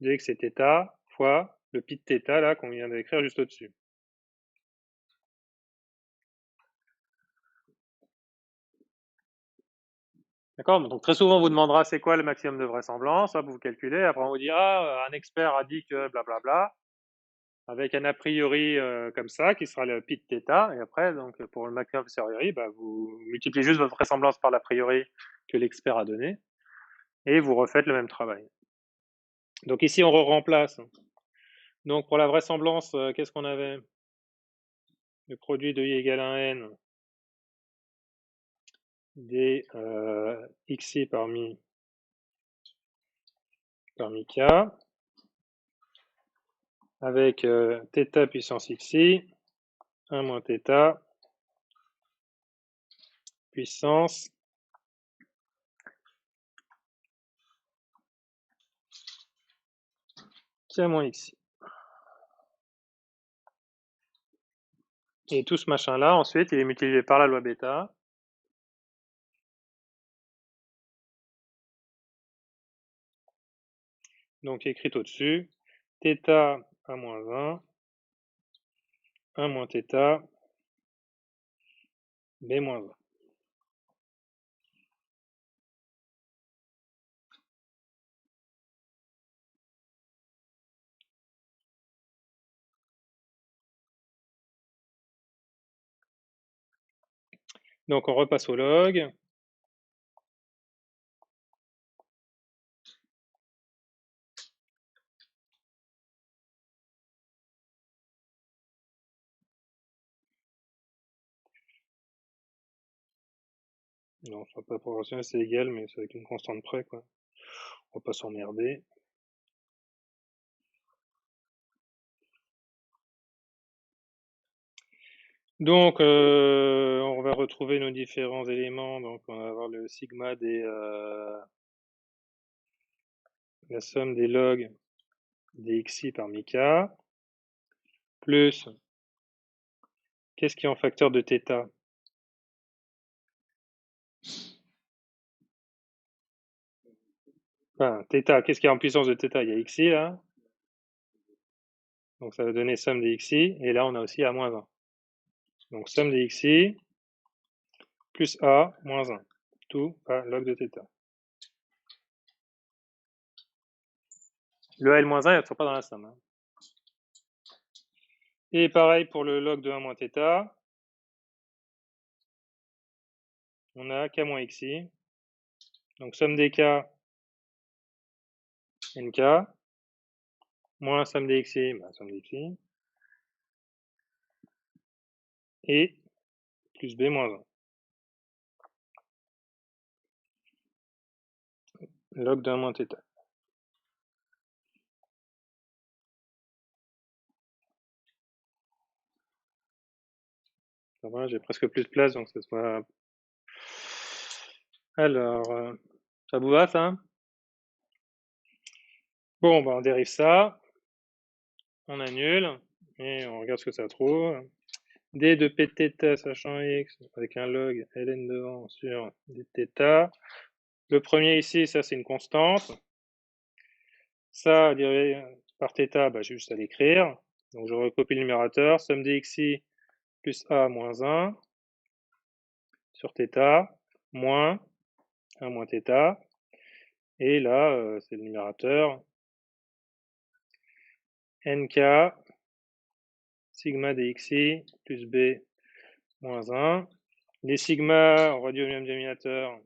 de x et θ fois le pi de θ là qu'on vient d'écrire juste au-dessus. D'accord? Donc très souvent on vous demandera c'est quoi le maximum de vraisemblance, hop, vous calculez, après on vous dit un expert a dit que blablabla, avec un a priori comme ça, qui sera le pi de θ, et après, donc pour le maximum a posteriori, bah, vous multipliez juste votre vraisemblance par l'a priori que l'expert a donné, et vous refaites le même travail. Donc ici on remplace. Donc pour la vraisemblance, qu'est-ce qu'on avait? Le produit de i égale 1n des xi parmi k, avec θ puissance xi, 1 moins θ puissance k moins xi. Et tout ce machin-là, ensuite, il est multiplié par la loi bêta. Donc écrit au-dessus, θ à moins 1 moins θ, b moins 1. Donc on repasse au log. Non, enfin pas proportionnel, c'est égal, mais c'est avec une constante près, quoi. On va pas s'emmerder. Donc, on va retrouver nos différents éléments. Donc, on va avoir le sigma des la somme des logs des xi parmi k, plus, qu'est-ce qui est en facteur de θ? Enfin, θ, qu'est-ce qui est en puissance de θ? Il y a xi là. Donc, ça va donner somme des xi. Et là, on a aussi a moins 1. Donc, somme des xi plus a moins 1. Tout à log de θ. Le L moins 1, il ne sera pas dans la somme. Hein. Et pareil pour le log de 1 moins θ. On a k moins xi. Donc, somme des k, nk, moins somme des xi, bah, somme des xi. Et plus b moins 1. Log de 1 moins θ. Voilà, j'ai presque plus de place, donc ça soit... Alors, ça vous va, ça? Bon, bah, on dérive ça. On annule. Et on regarde ce que ça trouve. d de p de θ sachant x, avec un log ln devant sur d de θ. Le premier ici, ça c'est une constante. Ça, dérivé par θ, bah, j'ai juste à l'écrire. Donc je recopie le numérateur. Somme des xi plus a moins 1 sur θ moins 1 moins θ. Et là, c'est le numérateur. nk sigma dxi plus b moins 1. Les sigma, on réduit au même dénominateur.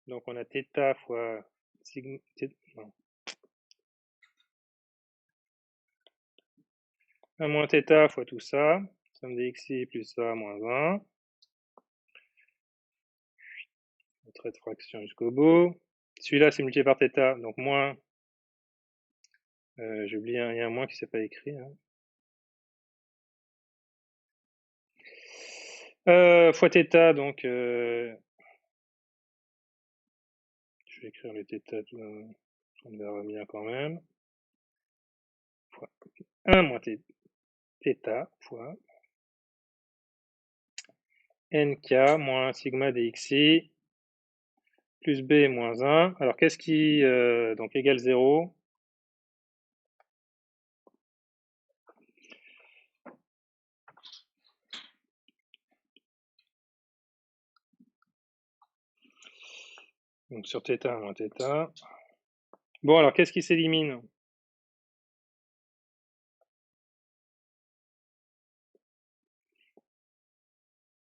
Donc on a θ fois sigma... Non. 1 moins θ fois tout ça. Somme des xi plus a moins 1. On traite fraction jusqu'au bout. Celui-là, c'est multiplié par θ, donc moins... j'ai oublié, il y a un moins qui ne s'est pas écrit. Hein. Fois θ, donc... je vais écrire le θ on verra bien quand même, fois 1 moins θ fois nk moins sigma dxi plus b moins 1. Alors qu'est-ce qui donc égale 0? Donc sur θ moins θ. Bon, alors qu'est-ce qui s'élimine?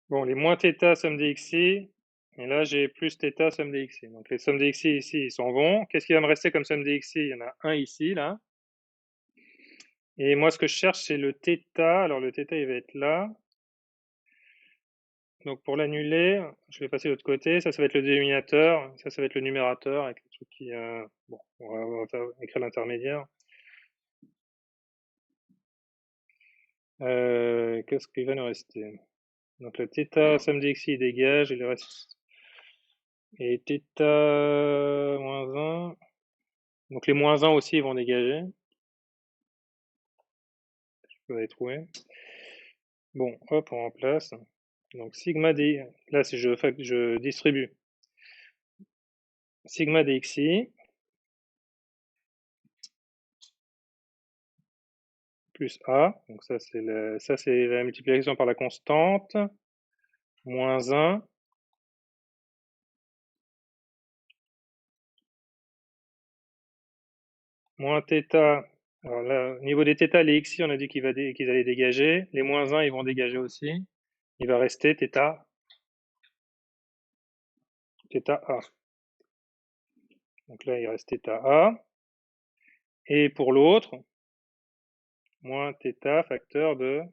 Bon, les moins θ somme dxi, et là j'ai plus θ somme dxi. Donc les sommes dxi ici, ils s'en vont. Qu'est-ce qui va me rester comme somme dxi? Il y en a un ici, là. Et moi, ce que je cherche, c'est le θ. Alors le θ, il va être là. Donc pour l'annuler, je vais passer de l'autre côté. Ça va être le dénominateur. Ça va être le numérateur avec le truc qui... bon, on va écrire l'intermédiaire. Qu'est-ce qui va nous rester? Donc le θ somme dxi il dégage et le reste. Et θ moins 1. Donc les moins 1 aussi ils vont dégager. Je peux les trouver. Bon, hop, on remplace. Donc sigma d. Là, si je distribue. Sigma dxi plus a. Donc ça c'est la multiplication par la constante. Moins 1. Moins θ. Alors là, au niveau des θ, les xi, on a dit qu'ils allaient dégager. Les moins 1, ils vont dégager aussi. Il va rester θ a. Donc là, il reste θ a. Et pour l'autre, moins θ facteur de...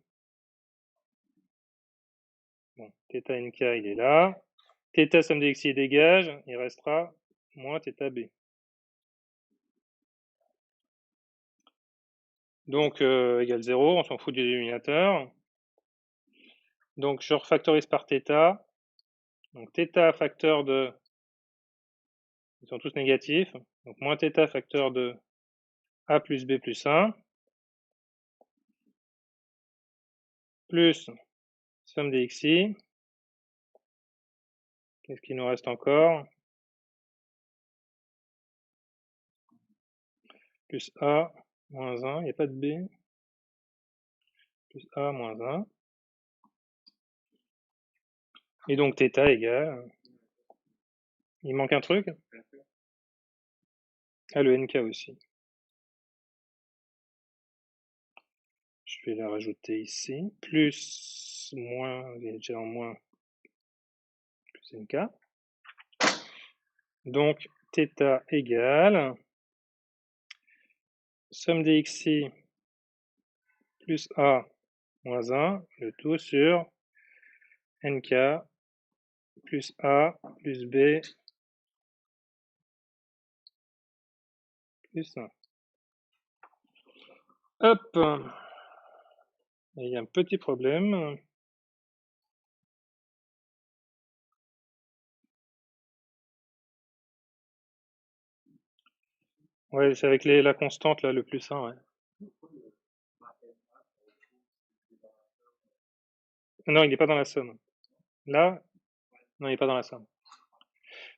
Bon, θ nk, il est là. Θ somme des xi dégage, il restera moins θ b. Donc, égale 0, on s'en fout du dénominateur. Donc, je refactorise par θ. Donc, θ facteur de... Ils sont tous négatifs. Donc, moins θ facteur de a plus b plus 1. Plus somme des xi. Qu'est-ce qu'il nous reste encore? Plus a moins 1. Il n'y a pas de b. Plus a moins 1. Et donc, θ égale... Il manque un truc? Ah, le nk aussi. Je vais la rajouter ici. Plus, moins, il est déjà en moins, plus nk. Donc, θ égale somme des xi plus a moins 1, le tout sur nk plus a plus b plus 1. Hop! Et il y a un petit problème. Ouais, c'est avec la constante, là, le plus 1, ouais. Non, il n'est pas dans la somme. Là, non, il n'est pas dans la somme.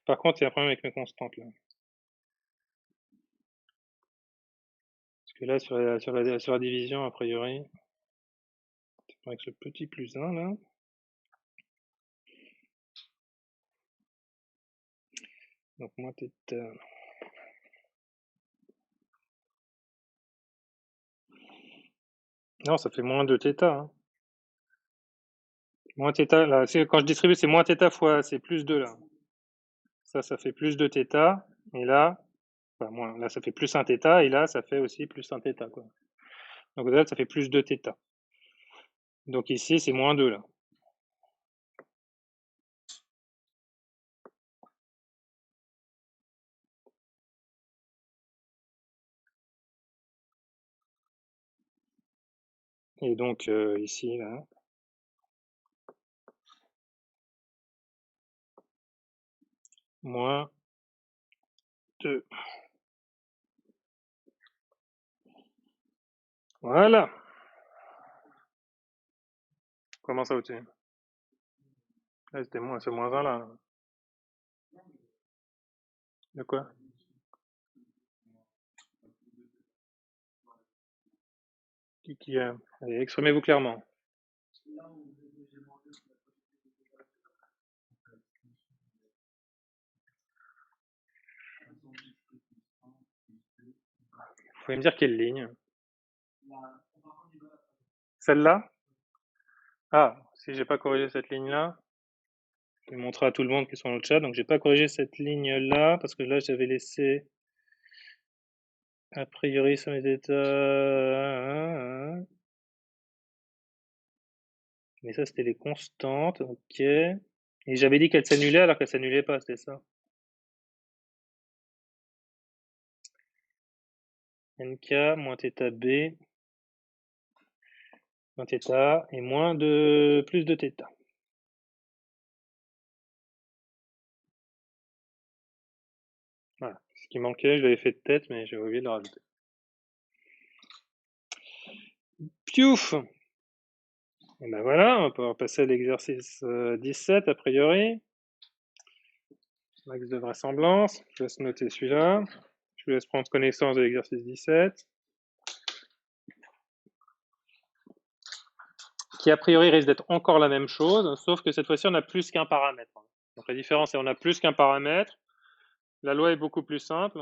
Par contre, il y a un problème avec mes constantes, là. Parce que là, sur la division, a priori, avec ce petit plus 1, là. Donc, moins θ. Non, ça fait moins 2θ. Hein. Moins θ, là, quand je distribue, c'est moins θ fois, c'est plus 2, là. Ça fait plus 2θ. Et là, enfin, moins, là, ça fait plus 1θ. Et là, ça fait aussi plus 1θ, quoi. Donc, là, ça fait plus 2θ. Donc, ici, c'est moins 2, là. Et donc, ici, là, moins 2. Voilà. Comment ça au-dessus? Ah, c'était moins, c'est moins 1 là. De quoi? Allez, exprimez-vous clairement. Vous pouvez me dire quelle ligne? Celle-là? Ah, si j'ai pas corrigé cette ligne-là, je vais montrer à tout le monde qui sont dans le chat. Donc j'ai pas corrigé cette ligne-là parce que là j'avais laissé a priori sur mes états. Mais ça c'était les constantes, ok. Et j'avais dit qu'elle s'annulait alors qu'elle s'annulait pas, c'était ça. NK moins θ B moins θ et moins de plus de θ. Voilà. Ce qui manquait, je l'avais fait de tête, mais j'ai oublié de le rajouter. Piouf! Et ben voilà, on va pouvoir passer à l'exercice 17 a priori. Max de vraisemblance. Je laisse noter celui-là. Je vous laisse prendre connaissance de l'exercice 17. Qui a priori risque d'être encore la même chose, sauf que cette fois-ci on a plus qu'un paramètre. Donc la différence c'est qu'on a plus qu'un paramètre. La loi est beaucoup plus simple,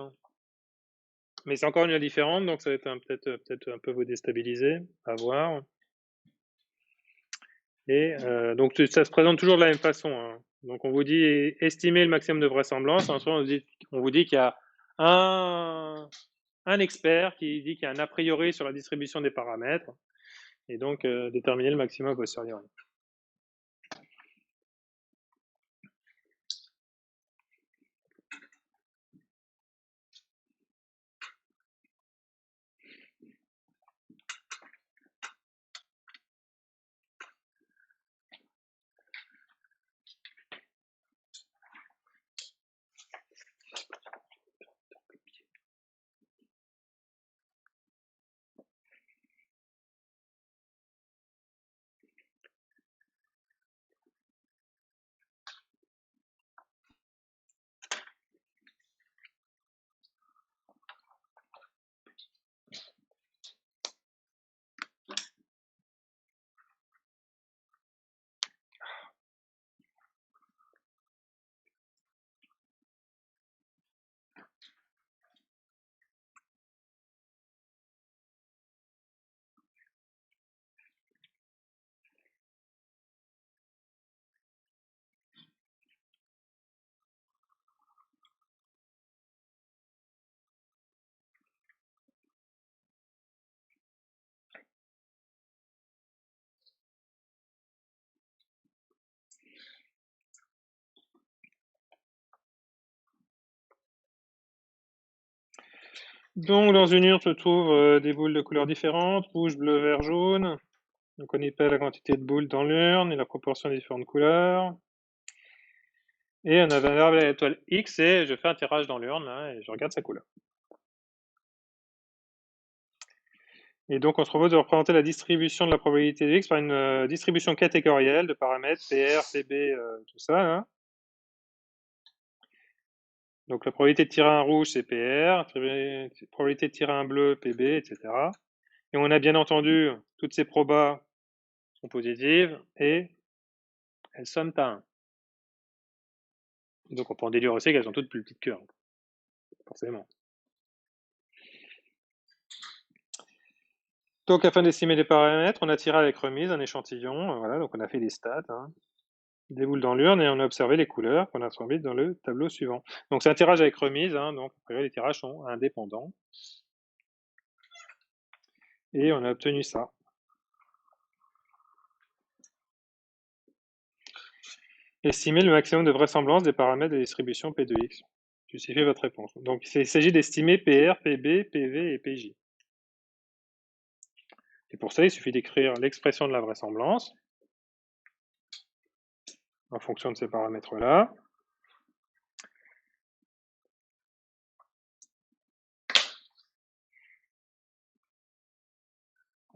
mais c'est encore une loi différente, donc ça va être peut-être un peu vous déstabiliser, à voir. Et donc ça se présente toujours de la même façon. Hein. Donc on vous dit estimer le maximum de vraisemblance. Ensuite on vous dit qu'il y a un expert qui dit qu'il y a un a priori sur la distribution des paramètres, et donc déterminer le maximum a posteriori. Donc dans une urne se trouvent des boules de couleurs différentes, rouge, bleu, vert, jaune. On ne connaît pas la quantité de boules dans l'urne et la proportion des différentes couleurs. Et on a un variable aléatoire X et je fais un tirage dans l'urne et je regarde sa couleur. Et donc on se propose de représenter la distribution de la probabilité de X par une distribution catégorielle de paramètres PR, PB, tout ça. Là. Donc la probabilité de tirer un rouge, c'est PR, la probabilité de tirer un bleu, PB, etc. Et on a bien entendu, toutes ces probas sont positives et elles somment à 1. Donc on peut en déduire aussi qu'elles sont toutes plus petites que 1, forcément. Donc afin d'estimer les paramètres, on a tiré avec remise un échantillon, voilà, donc on a fait des stats, des boules dans l'urne et on a observé les couleurs qu'on a transmises dans le tableau suivant. Donc c'est un tirage avec remise, donc après les tirages sont indépendants. Et on a obtenu ça. Estimer le maximum de vraisemblance des paramètres de distribution P de X. Justifiez votre réponse. Donc il s'agit d'estimer PR, PB, PV et PJ. Et pour ça, il suffit d'écrire l'expression de la vraisemblance en fonction de ces paramètres-là.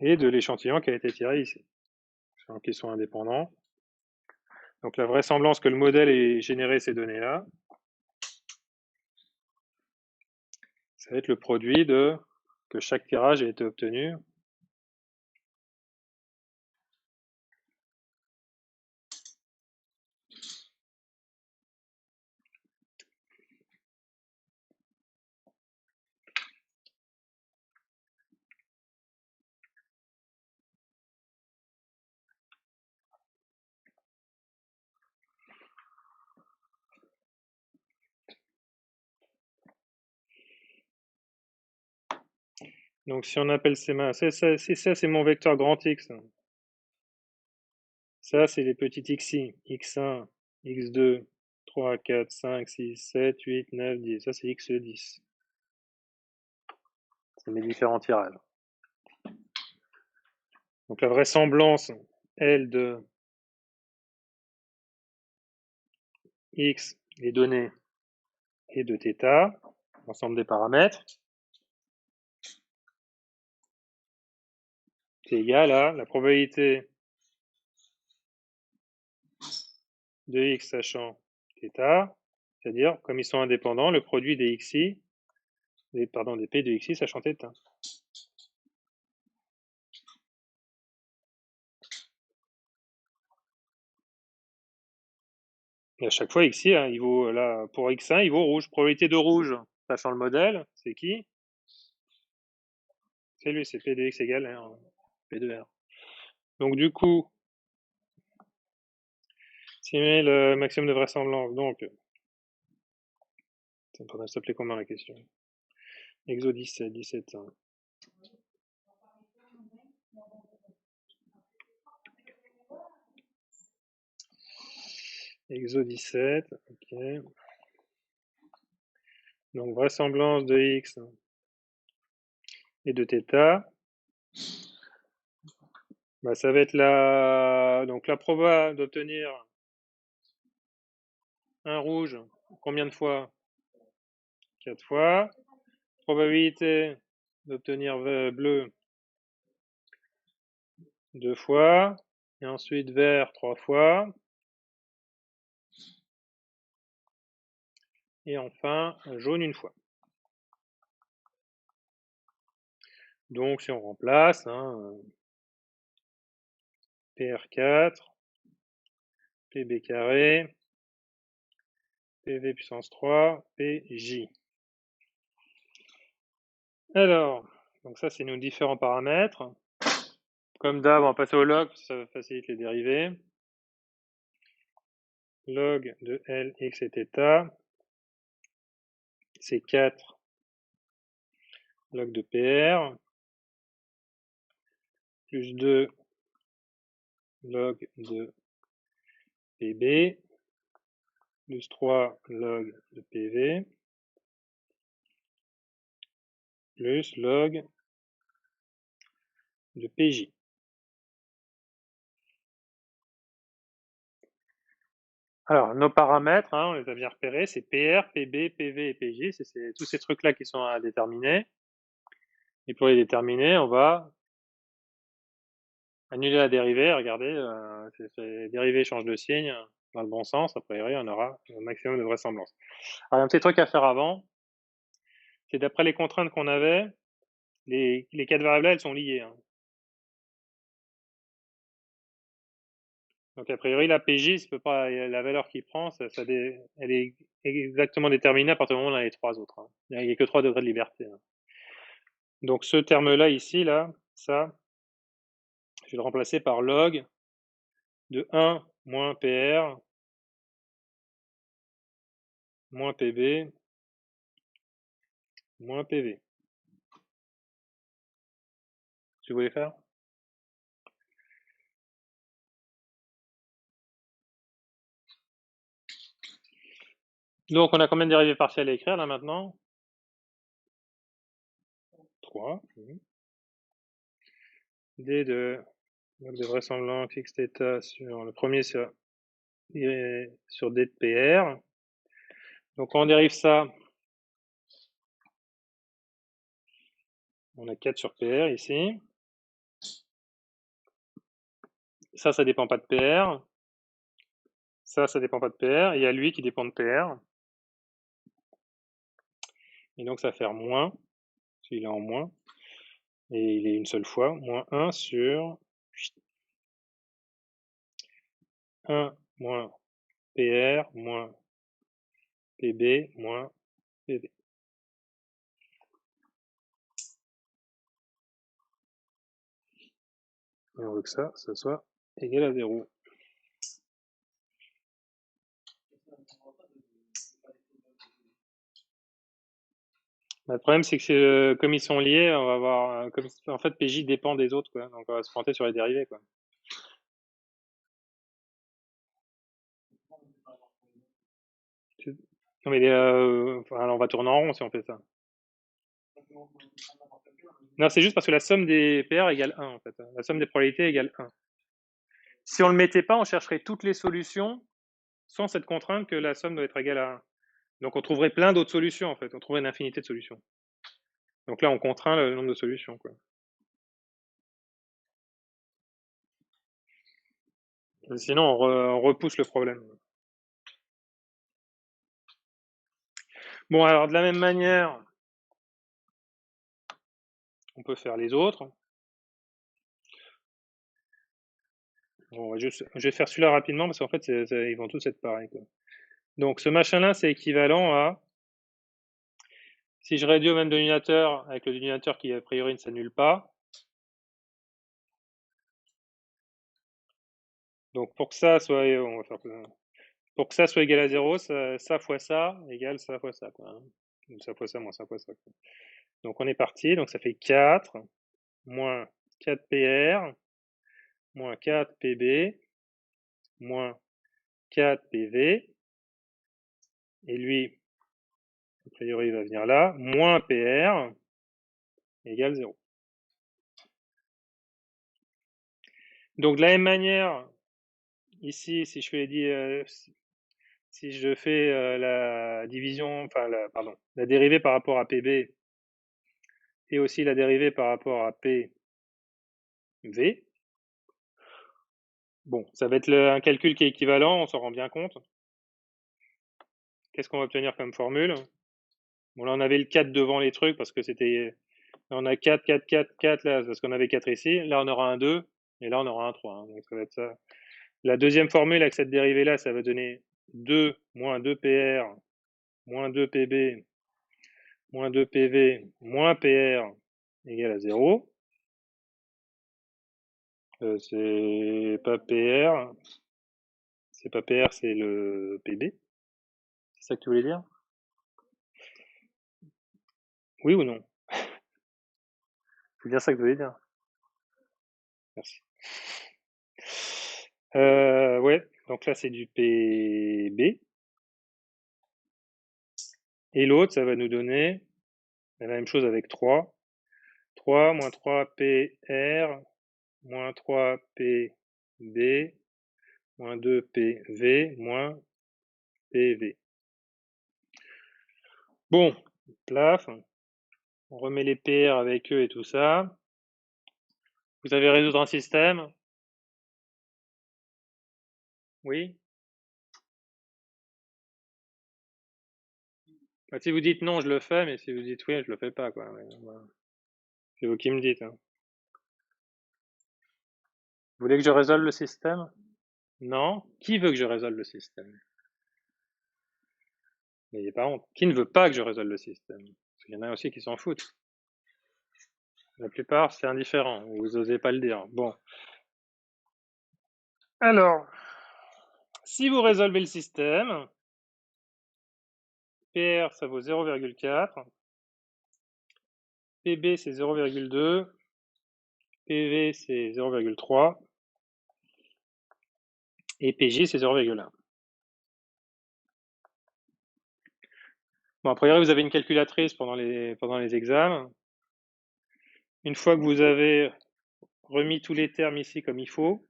et de l'échantillon qui a été tiré ici, qui sont indépendants. Donc la vraisemblance que le modèle ait généré ces données-là, ça va être le produit de que chaque tirage ait été obtenu. Donc si on appelle ces mains, ça c'est mon vecteur grand X. Ça c'est les petits xi, x1, x2, 3, 4, 5, 6, 7, 8, 9, 10. Ça c'est x10. C'est mes différents tirages. Donc la vraisemblance, L de x, les données, et de θ, l'ensemble des paramètres, c'est égal à la probabilité de x sachant θ, c'est-à-dire, comme ils sont indépendants, le produit des xi, des p de xi sachant θ. Et à chaque fois, xi, hein, il vaut, là, pour x1, il vaut rouge. Probabilité de rouge, sachant le modèle, c'est qui? C'est lui, c'est p de x égale R, p de R. Donc du coup, si on met le maximum de vraisemblance, donc, ça pourrait s'appeler comment la question? Exo 17, 17, hein. Exo 17, ok. Donc vraisemblance de x et de θ, bah, ça va être donc la proba d'obtenir un rouge, combien de fois? 4 fois. Probabilité d'obtenir bleu 2 fois. Et ensuite vert 3 fois. Et enfin jaune une fois. Donc si on remplace, hein, PR4, PB carré, PV puissance 3, PJ. Alors, donc ça c'est nos différents paramètres. Comme d'hab, on va passer au log, ça facilite les dérivés. Log de L, X et θ, c'est 4 log de PR, plus 2 log de PB, plus 3 log de PV, plus log de PJ. Alors, nos paramètres, hein, on les a bien repérés, c'est PR, PB, PV et PJ, c'est tous ces trucs-là qui sont à déterminer. Et pour les déterminer, on va annuler la dérivée, regardez, les dérivées changent de signe dans le bon sens, a priori on aura un maximum de vraisemblance. Alors, il y a un petit truc à faire avant, c'est d'après les contraintes qu'on avait, les 4 variables là, elles sont liées. Hein. Donc a priori, la PJ, pas, la valeur qu'il prend, elle est exactement déterminée à partir du moment où on a les 3 autres. Hein. Il n'y a que 3 degrés de liberté. Hein. Donc ce terme-là ici, là, ça, je vais le remplacer par log de 1 moins PR moins PB moins PV. Tu voulais faire? Donc on a combien de dérivées partielles à écrire là maintenant? 3. D de vraisemblance x θ sur le premier sur D de PR. Donc quand on dérive ça, on a 4 sur PR ici. Ça dépend pas de PR. Ça dépend pas de PR. Il y a lui qui dépend de PR. Et donc, ça va faire moins, s'il est en moins. Et il est une seule fois, moins 1 sur 1 moins PR moins PB moins PV. Et on veut que ça soit égal à 0. Le problème, c'est que comme ils sont liés, on va avoir, comme, en fait, PJ dépend des autres, quoi. Donc on va se planter sur les dérivés, quoi. Non mais alors on va tourner en rond si on fait ça. Non, c'est juste parce que la somme des PR égale 1, en fait. La somme des probabilités égale 1. Si on ne le mettait pas, on chercherait toutes les solutions sans cette contrainte que la somme doit être égale à 1. Donc on trouverait plein d'autres solutions, en fait. On trouverait une infinité de solutions. Donc là, on contraint le nombre de solutions, quoi. Sinon, on repousse le problème. Bon, alors de la même manière, on peut faire les autres. Bon, je vais faire celui-là rapidement parce qu'en fait, ils vont tous être pareils, quoi. Donc ce machin-là, c'est équivalent à, si je réduis au même dénominateur avec le dénominateur qui a priori ne s'annule pas, donc pour que ça soit, on va faire pour que ça soit égal à 0, ça fois ça égale ça fois ça, quoi. Donc ça fois ça moins ça fois ça, quoi. Donc on est parti, donc ça fait 4 moins 4 PR moins 4 PB moins 4 PV, et lui, a priori, il va venir là, moins PR égale 0. Donc de la même manière, ici, si je fais, si je fais la division, enfin, la dérivée par rapport à PB et aussi la dérivée par rapport à PV, bon, ça va être un calcul qui est équivalent, on s'en rend bien compte. Qu'est-ce qu'on va obtenir comme formule? Bon, là, on avait le 4 devant les trucs parce que c'était. Là, on a 4, 4, 4, 4 là, parce qu'on avait 4 ici. Là, on aura un 2, et là, on aura un 3. Hein, donc, ça va être ça. La deuxième formule avec cette dérivée-là, ça va donner 2 moins 2 PR moins 2 PB moins 2 PV moins PR égale à 0. C'est pas PR, c'est pas PR, c'est le PB. C'est ça que tu voulais dire? Oui ou non? C'est bien ça que tu voulais dire. Merci. Ouais, donc là c'est du PB. Et l'autre, ça va nous donner la même chose avec 3. 3 moins 3 PR moins 3 PB moins 2 PV moins PV. Bon, plaf, on remet les PR avec eux et tout ça. Vous savez résoudre un système? Oui? Bah, si vous dites non, je le fais, mais si vous dites oui, je le fais pas, quoi. Voilà. C'est vous qui me dites. Hein. Vous voulez que je résolve le système? Non? Qui veut que je résolve le système? N'ayez pas honte. Qui ne veut pas que je résolve le système? Parce qu'il y en a aussi qui s'en foutent. La plupart, c'est indifférent. Vous osez pas le dire. Bon. Alors, si vous résolvez le système, PR, ça vaut 0,4. PB, c'est 0,2. PV, c'est 0,3. Et PJ, c'est 0,1. Bon, a priori, vous avez une calculatrice pendant les examens. Une fois que vous avez remis tous les termes ici comme il faut,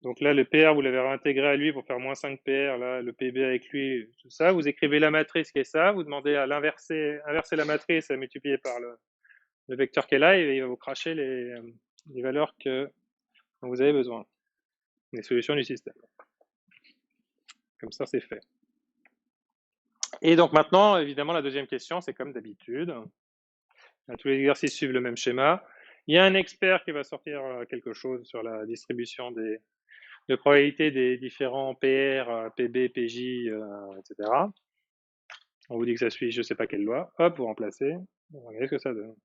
donc là, le PR, vous l'avez réintégré à lui pour faire moins 5 PR, là, le PB avec lui, tout ça. Vous écrivez la matrice qui est ça, vous demandez à inverser la matrice et multiplier par le vecteur qu'elle a, et il va vous cracher les valeurs que dont vous avez besoin, les solutions du système. Comme ça, c'est fait. Et donc maintenant, évidemment, la deuxième question, c'est comme d'habitude. Tous les exercices suivent le même schéma. Il y a un expert qui va sortir quelque chose sur la distribution de probabilité des différents PR, PB, PJ, etc. On vous dit que ça suit je ne sais pas quelle loi. Hop, vous remplacez. Regardez ce que ça donne.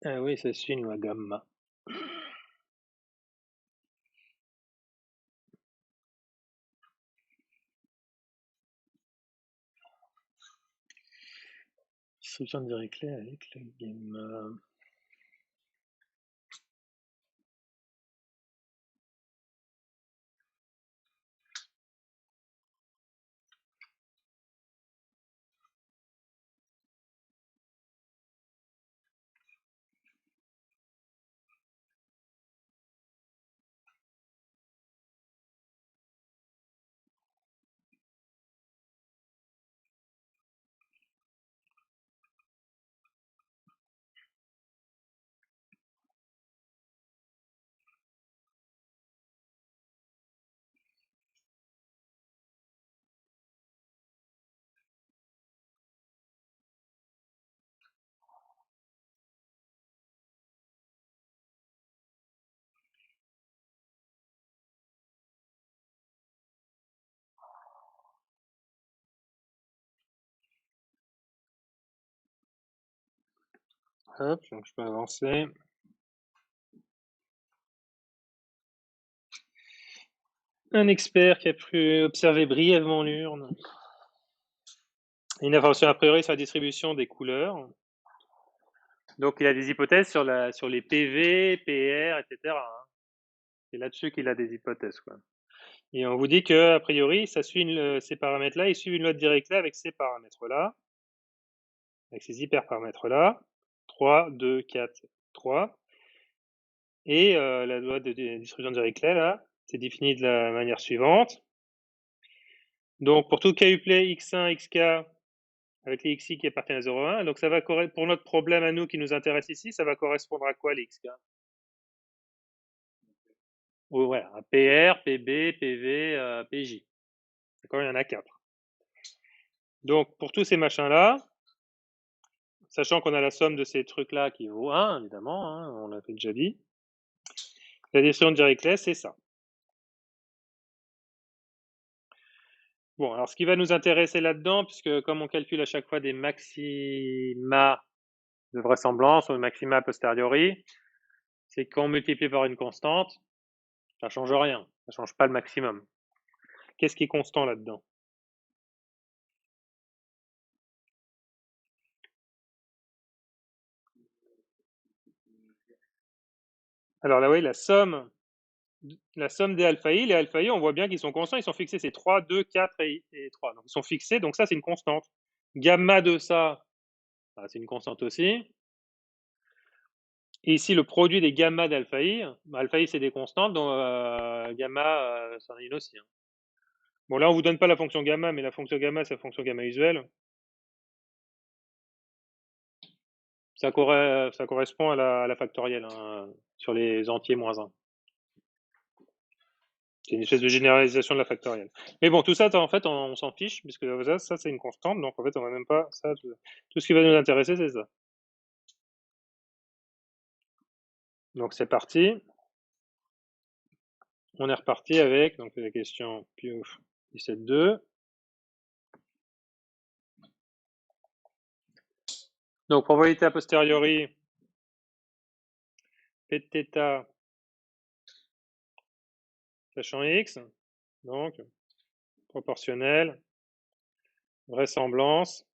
Ah oui, ça suit une loi gamma. Distribution de Dirichlet avec le gamma. Hop, donc je peux avancer. Un expert qui a pu observer brièvement l'urne. Une information a priori sur la distribution des couleurs. Donc il a des hypothèses sur les PV, PR, etc. C'est là-dessus qu'il a des hypothèses, quoi. Et on vous dit que a priori, ça suit ces paramètres-là, ils suivent une loi de Dirichlet avec ces paramètres-là, avec ces hyperparamètres-là, 3, 2, 4, 3. Et la loi de distribution de Dirichlet, là, c'est défini de la manière suivante. Donc pour tout k-uplet x1, xk, avec les xi qui appartiennent à 0,1, donc ça va pour notre problème à nous qui nous intéresse ici, ça va correspondre à quoi les xk? Voilà, à PR, PB, PV, PJ. D'accord, il y en a 4. Donc pour tous ces machins-là, sachant qu'on a la somme de ces trucs-là qui vaut 1, évidemment, hein, on l'a déjà dit, la distribution de Dirichlet, c'est ça. Bon, alors ce qui va nous intéresser là-dedans, puisque comme on calcule à chaque fois des maxima de vraisemblance ou maxima a posteriori, c'est qu'on multiplie par une constante, ça ne change rien, ça ne change pas le maximum. Qu'est-ce qui est constant là-dedans? Alors là, oui, la somme des alpha i, les alpha i, on voit bien qu'ils sont constants, ils sont fixés, c'est 3, 2, 4 et 3. Donc ils sont fixés, donc ça c'est une constante. Gamma de ça, c'est une constante aussi. Et ici, le produit des gamma d'alpha i, alpha i c'est des constantes, donc gamma, c'en est une aussi. Hein. Bon, là on vous donne pas la fonction gamma, mais la fonction gamma c'est la fonction gamma usuelle. Ça correspond à la factorielle, hein, sur les entiers moins 1. C'est une espèce de généralisation de la factorielle. Mais bon, tout ça, en fait, on s'en fiche, puisque ça c'est une constante, donc en fait, on va même pas. Tout ce qui va nous intéresser, c'est ça. Donc c'est parti. On est reparti avec donc la question piouf 17.2. Donc probabilité a posteriori P de θ sachant x, donc proportionnel vraisemblance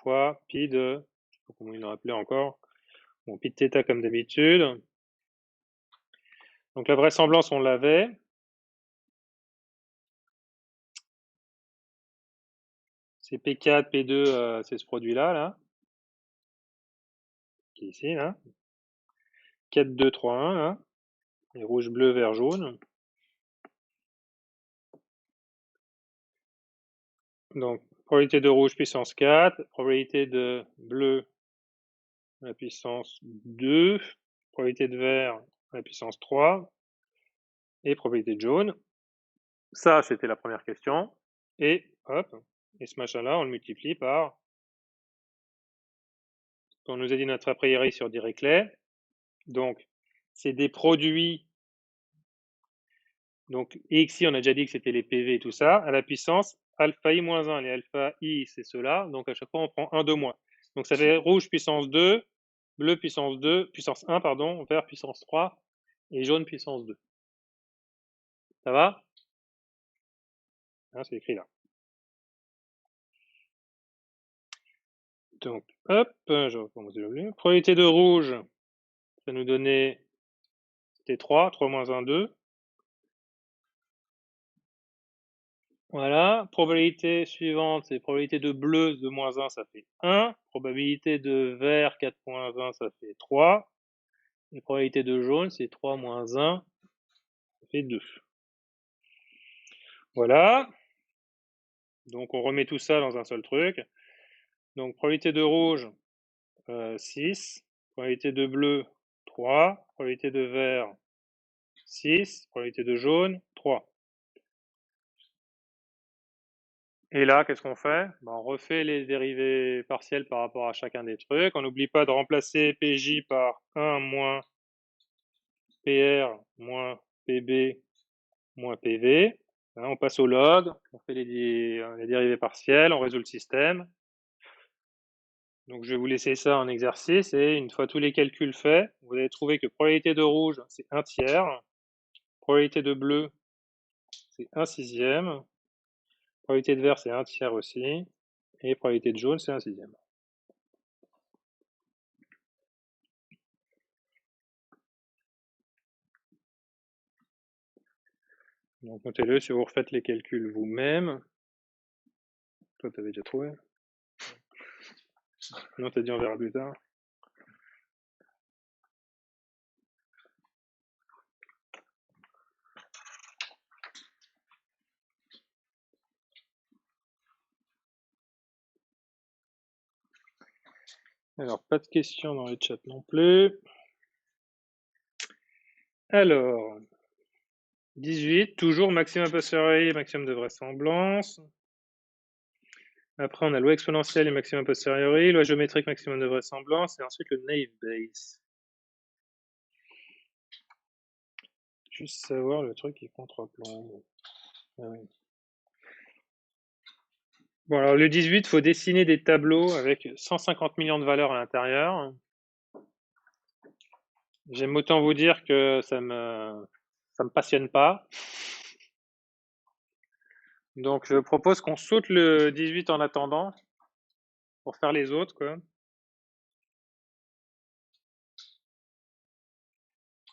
fois pi de, je sais pas comment il l'a appelé encore, bon, pi de θ comme d'habitude. Donc la vraisemblance, on l'avait. C'est P4, P2, c'est ce produit-là, là, qui est ici, là. 4, 2, 3, 1, là. Et rouge, bleu, vert, jaune. Donc, probabilité de rouge puissance 4, probabilité de bleu à la puissance 2, probabilité de vert à la puissance 3, et probabilité de jaune. Ça, c'était la première question. Et hop, et ce machin-là, on le multiplie par, on nous a dit notre a priori sur Dirichlet. Donc, c'est des produits. Donc, xi, on a déjà dit que c'était les PV et tout ça, à la puissance alpha i moins 1. Les alpha i, c'est ceux-là. Donc, à chaque fois, on prend un de moins. Donc, ça fait rouge puissance 2, bleu puissance 2, puissance 1, pardon, vert puissance 3, et jaune puissance 2. Ça va? Hein, c'est écrit là. Donc, hop, je recommence le bleu. Probabilité de rouge, ça nous donnait, c'était 3, 3 moins 1, 2. Voilà. Probabilité suivante, c'est probabilité de bleu de moins 1, ça fait 1. Probabilité de vert 4 moins 1, ça fait 3. Et probabilité de jaune, c'est 3 moins 1, ça fait 2. Voilà. Donc on remet tout ça dans un seul truc. Donc probabilité de rouge, 6. Probabilité de bleu, 3. Probabilité de vert, 6. Probabilité de jaune, 3. Et là, qu'est-ce qu'on fait? On refait les dérivés partiels par rapport à chacun des trucs. On n'oublie pas de remplacer PJ par 1 moins PR moins PB moins PV. On passe au log, on fait les dérivés partiels, on résout le système. Donc je vais vous laisser ça en exercice et une fois tous les calculs faits, vous allez trouver que probabilité de rouge, c'est 1 tiers. Probabilité de bleu, c'est 1 sixième. Probabilité de vert, c'est 1 tiers aussi. Et probabilité de jaune, c'est 1 sixième. Donc notez-le si vous refaites les calculs vous-même. Toi, tu avais déjà trouvé? Non, t'as dit on verra plus tard. Alors, pas de questions dans le chat non plus. Alors, 18, toujours maximum a posteriori, maximum de vraisemblance. Après, on a loi exponentielle et maximum a posteriori, loi géométrique, maximum de vraisemblance, et ensuite le naive Bayes. Juste savoir le truc qui contre-plombe. Ah oui. Bon, alors le 18, il faut dessiner des tableaux avec 150 millions de valeurs à l'intérieur. J'aime autant vous dire que ça me passionne pas. Donc, je propose qu'on saute le 18 en attendant pour faire les autres, quoi.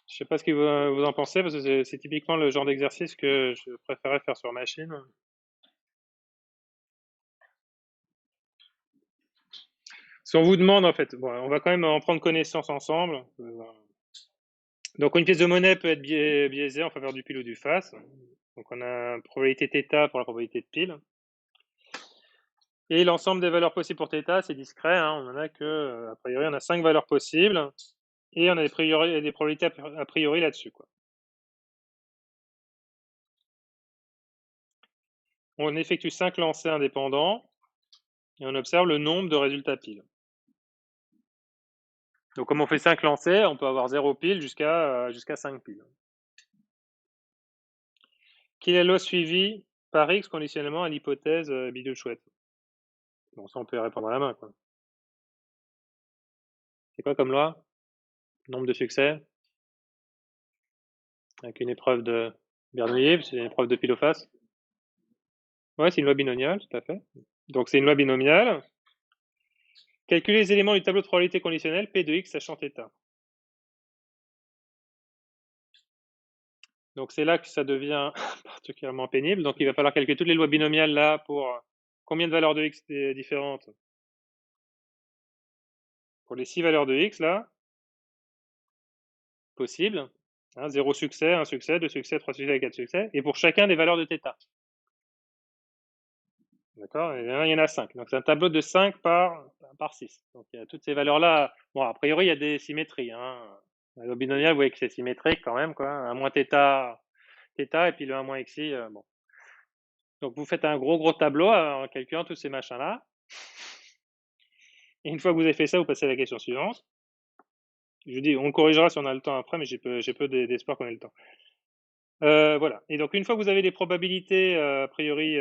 Je sais pas ce que vous en pensez, parce que c'est typiquement le genre d'exercice que je préférais faire sur machine. Si on vous demande, en fait, bon, on va quand même en prendre connaissance ensemble. Donc, une pièce de monnaie peut être biaisée en faveur du pile ou du face. Donc, on a probabilité θ pour la probabilité de pile. Et l'ensemble des valeurs possibles pour θ, c'est discret. Hein, on en a que, a priori, on a 5 valeurs possibles. Et on a des probabilités a priori là-dessus, quoi. On effectue 5 lancers indépendants et on observe le nombre de résultats piles. Donc comme on fait 5 lancers, on peut avoir 0 piles jusqu'à 5 piles. Quelle est la loi suivie par X conditionnellement à l'hypothèse bidule chouette? Bon, ça on peut y répondre à la main, quoi. C'est quoi comme loi? Nombre de succès avec une épreuve de Bernoulli, c'est une épreuve de pile ou face. Ouais, c'est une loi binomiale, tout à fait. Donc c'est une loi binomiale. Calculer les éléments du tableau de probabilité conditionnelle P de x sachant θ. Donc c'est là que ça devient particulièrement pénible. Donc il va falloir calculer toutes les lois binomiales là pour combien de valeurs de x différentes? Pour les 6 valeurs de x là, possible. 0 succès, 1 succès, 2 succès, 3 succès, 4 succès. Et pour chacun des valeurs de θ. D'accord? Il y en a 5. Donc c'est un tableau de 5 par 6. Donc il y a toutes ces valeurs-là. Bon, a priori, il y a des symétries. La loi binomiale, vous voyez que c'est symétrique quand même, quoi. 1 moins θ, et puis le 1 moins xi. Bon. Donc vous faites un gros tableau en calculant tous ces machins-là. Et une fois que vous avez fait ça, vous passez à la question suivante. Je vous dis, on corrigera si on a le temps après, mais j'ai peu d'espoir qu'on ait le temps. Voilà. Et donc une fois que vous avez les probabilités, a priori,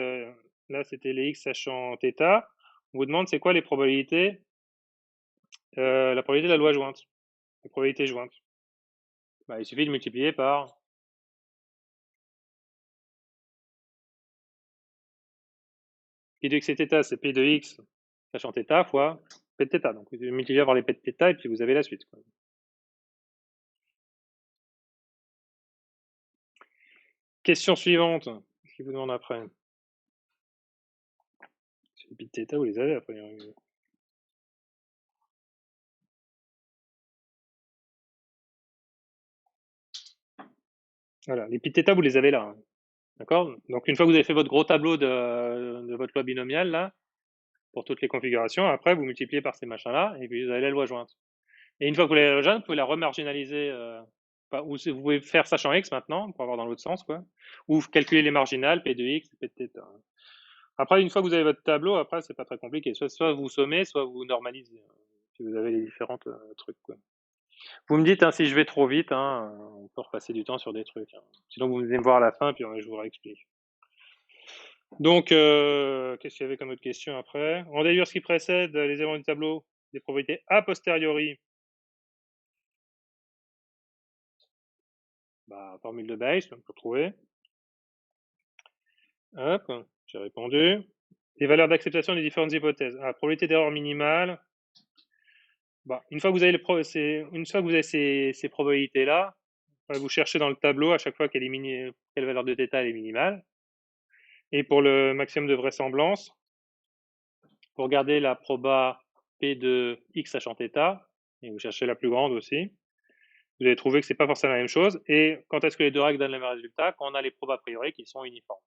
là c'était les x sachant θ, on vous demande c'est quoi les probabilités, la probabilité de la loi jointe, la probabilité jointe. Bah, il suffit de multiplier par pi de x et θ, c'est pi de x sachant θ fois p de θ. Donc vous multipliez par les p de θ et puis vous avez la suite, quoi. Question suivante. Qu'est-ce qu'il vous demande après? Les pi de θ, vous les avez après. Voilà, les pi de θ, vous les avez là. D'accord? Donc une fois que vous avez fait votre gros tableau de votre loi binomiale là, pour toutes les configurations, après vous multipliez par ces machins-là, et puis vous avez la loi jointe. Et une fois que vous avez la loi jointe, vous pouvez la remarginaliser, ou vous pouvez faire sachant x maintenant, pour avoir dans l'autre sens, quoi. Ou calculer les marginales, p de x, p de θ. Après, une fois que vous avez votre tableau, après, c'est pas très compliqué. Soit vous sommez, soit vous normalisez, si vous avez les différents trucs, quoi. Vous me dites si je vais trop vite, on peut repasser du temps sur des trucs. Sinon, vous venez me voir à la fin, puis je vous réexplique. Donc, qu'est-ce qu'il y avait comme autre question après? En déduire ce qui précède les éléments du tableau des probabilités a posteriori. Bah, formule de Bayes, on peut trouver. Hop, j'ai répondu. Les valeurs d'acceptation des différentes hypothèses. Probabilité d'erreur minimale. Bah, une fois que vous avez, ces probabilités-là, vous cherchez dans le tableau à chaque fois quelle valeur de θ est minimale. Et pour le maximum de vraisemblance, vous regardez la proba P de x sachant θ, et vous cherchez la plus grande aussi. Vous allez trouver que c'est pas forcément la même chose. Et quand est-ce que les deux règles donnent le même résultat? Quand on a les probas a priori qui sont uniformes.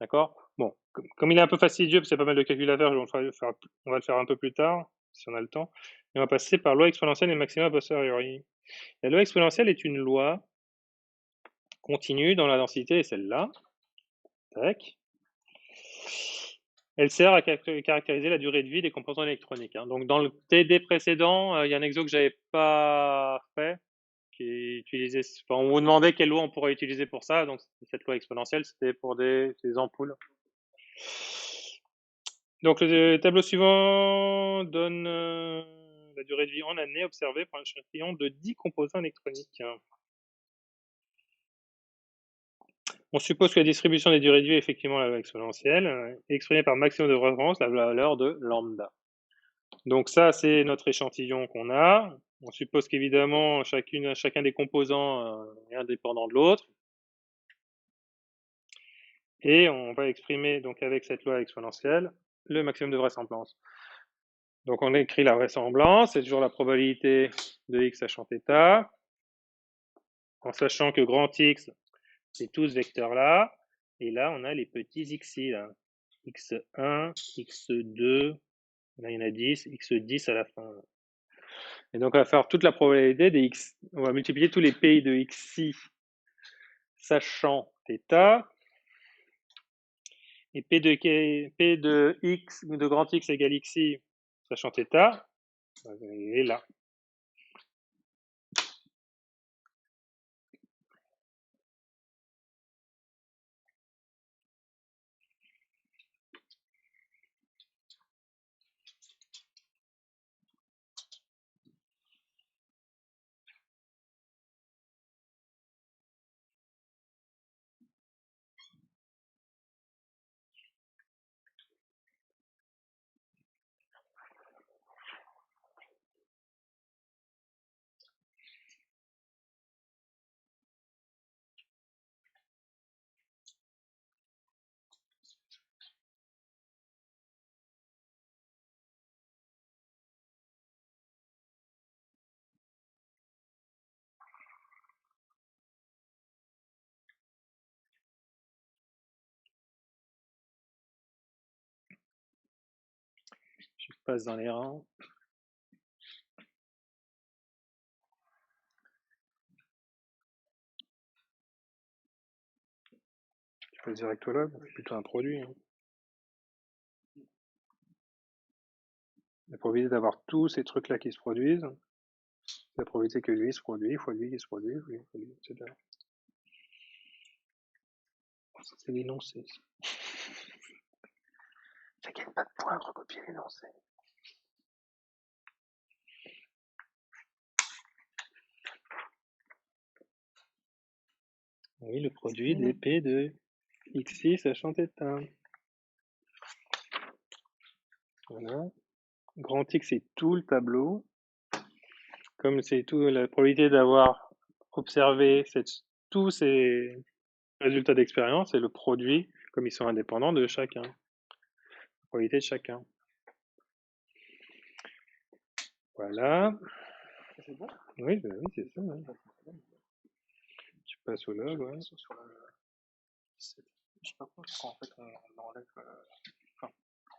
D'accord? Bon, comme il est un peu fastidieux, parce qu'il y a pas mal de calculs à faire, on va le faire un peu plus tard, si on a le temps. Et on va passer par loi exponentielle et maxima a posteriori. La loi exponentielle est une loi continue dans la densité, et celle-là. Tac. Elle sert à caractériser la durée de vie des composants électroniques. Donc dans le TD précédent, il y a un exo que j'avais pas fait, qui utilisait, on vous demandait quelle loi on pourrait utiliser pour ça, donc cette loi exponentielle, c'était pour des ampoules. Donc le tableau suivant donne la durée de vie en années observée pour un échantillon de 10 composants électroniques. On suppose que la distribution des durées de vie est effectivement la loi exponentielle, exprimée par maximum de référence, la valeur de lambda. Donc ça, c'est notre échantillon qu'on a. On suppose qu'évidemment, chacun des composants est indépendant de l'autre. Et on va exprimer donc avec cette loi exponentielle le maximum de vraisemblance. Donc on écrit la vraisemblance, c'est toujours la probabilité de x sachant θ, en sachant que grand X, c'est tous ce vecteur-là, et là on a les petits xi, là. x1, x2, là il y en a 10, x10 à la fin. Et donc on va faire toute la probabilité des x, on va multiplier tous les pi de xi sachant θ, et p de x, de grand X égale xi sachant θ, il est là. passe dans les rangs. Tu passes direct au log, c'est plutôt un produit. Hein. La probabilité d'avoir tous ces trucs-là qui se produisent, la probabilité que lui se produit, fois lui qui se produit, lui, fois lui, etc. Ça, c'est l'énoncé. Ça gagne pas de points de recopier l'énoncé. Oui, le produit des P de xi sachant θ. Voilà. Grand X, c'est tout le tableau. Comme c'est tout la probabilité d'avoir observé tous ces résultats d'expérience et le produit, comme ils sont indépendants de chacun. La probabilité de chacun. Voilà. C'est bon? Oui, oui, c'est ça. Ouais. Tu passes au log, ouais. Sur le... Je sais pas pourquoi, parce qu'en fait, on enlève... Enfin,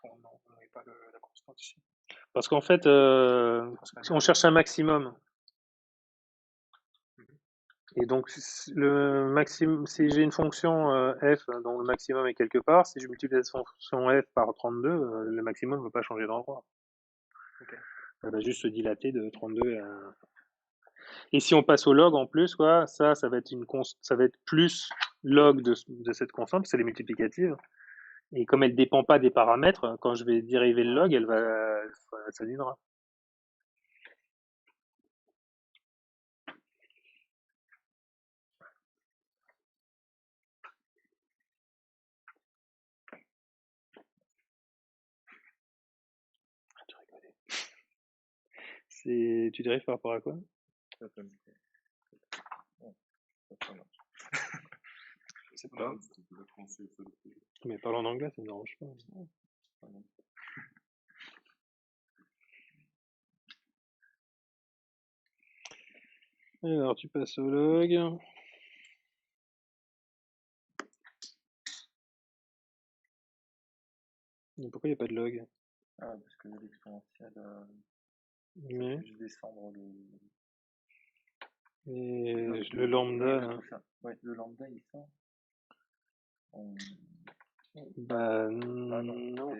on n'enlève pas la constante ici. Parce qu'en fait, si on cherche un maximum. Et donc, le maximum, si j'ai une fonction f dont le maximum est quelque part, si je multiplie cette fonction f par 32, le maximum ne va pas changer d'endroit. Okay. Elle va juste se dilater de 32 à... Et si on passe au log en plus, quoi, ça va être ça va être plus log de cette constante, c'est les multiplicatives. Et comme elle ne dépend pas des paramètres, quand je vais dériver le log, elle s'annulera. Tu dérives par rapport à quoi? Je sais pas. Mais parle en anglais, ça ne me dérange pas. Alors, tu passes au log. Mais pourquoi il n'y a pas de log? Ah, parce que l'exponentielle... Mais... Je descendre le... Et le lambda, là. Ouais, le lambda, il sort. Bah non,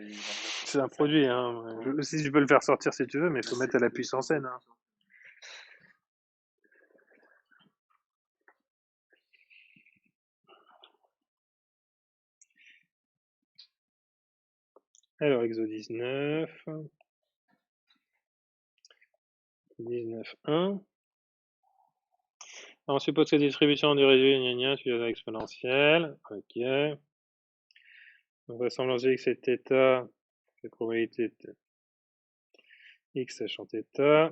c'est un produit. Hein. Si je peux le faire sortir si tu veux, mais il faut mettre à la puissance n. Hein. Alors, exo 19. 19.1. On suppose que la distribution du résidu gna suit la exponentielle. Ok. Donc, vraisemblance de x c'est θ. C'est probabilité de x sachant θ.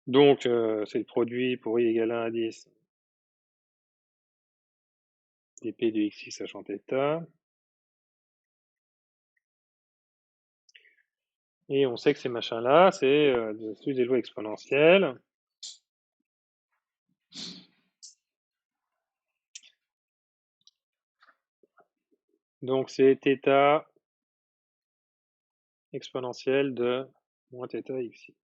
Donc, c'est le produit pour i égale 1 à 10 dp de xi sachant θ. Et on sait que ces machins-là, c'est dessus des lois exponentielles. Donc, c'est θ exponentielle de moins θ xi.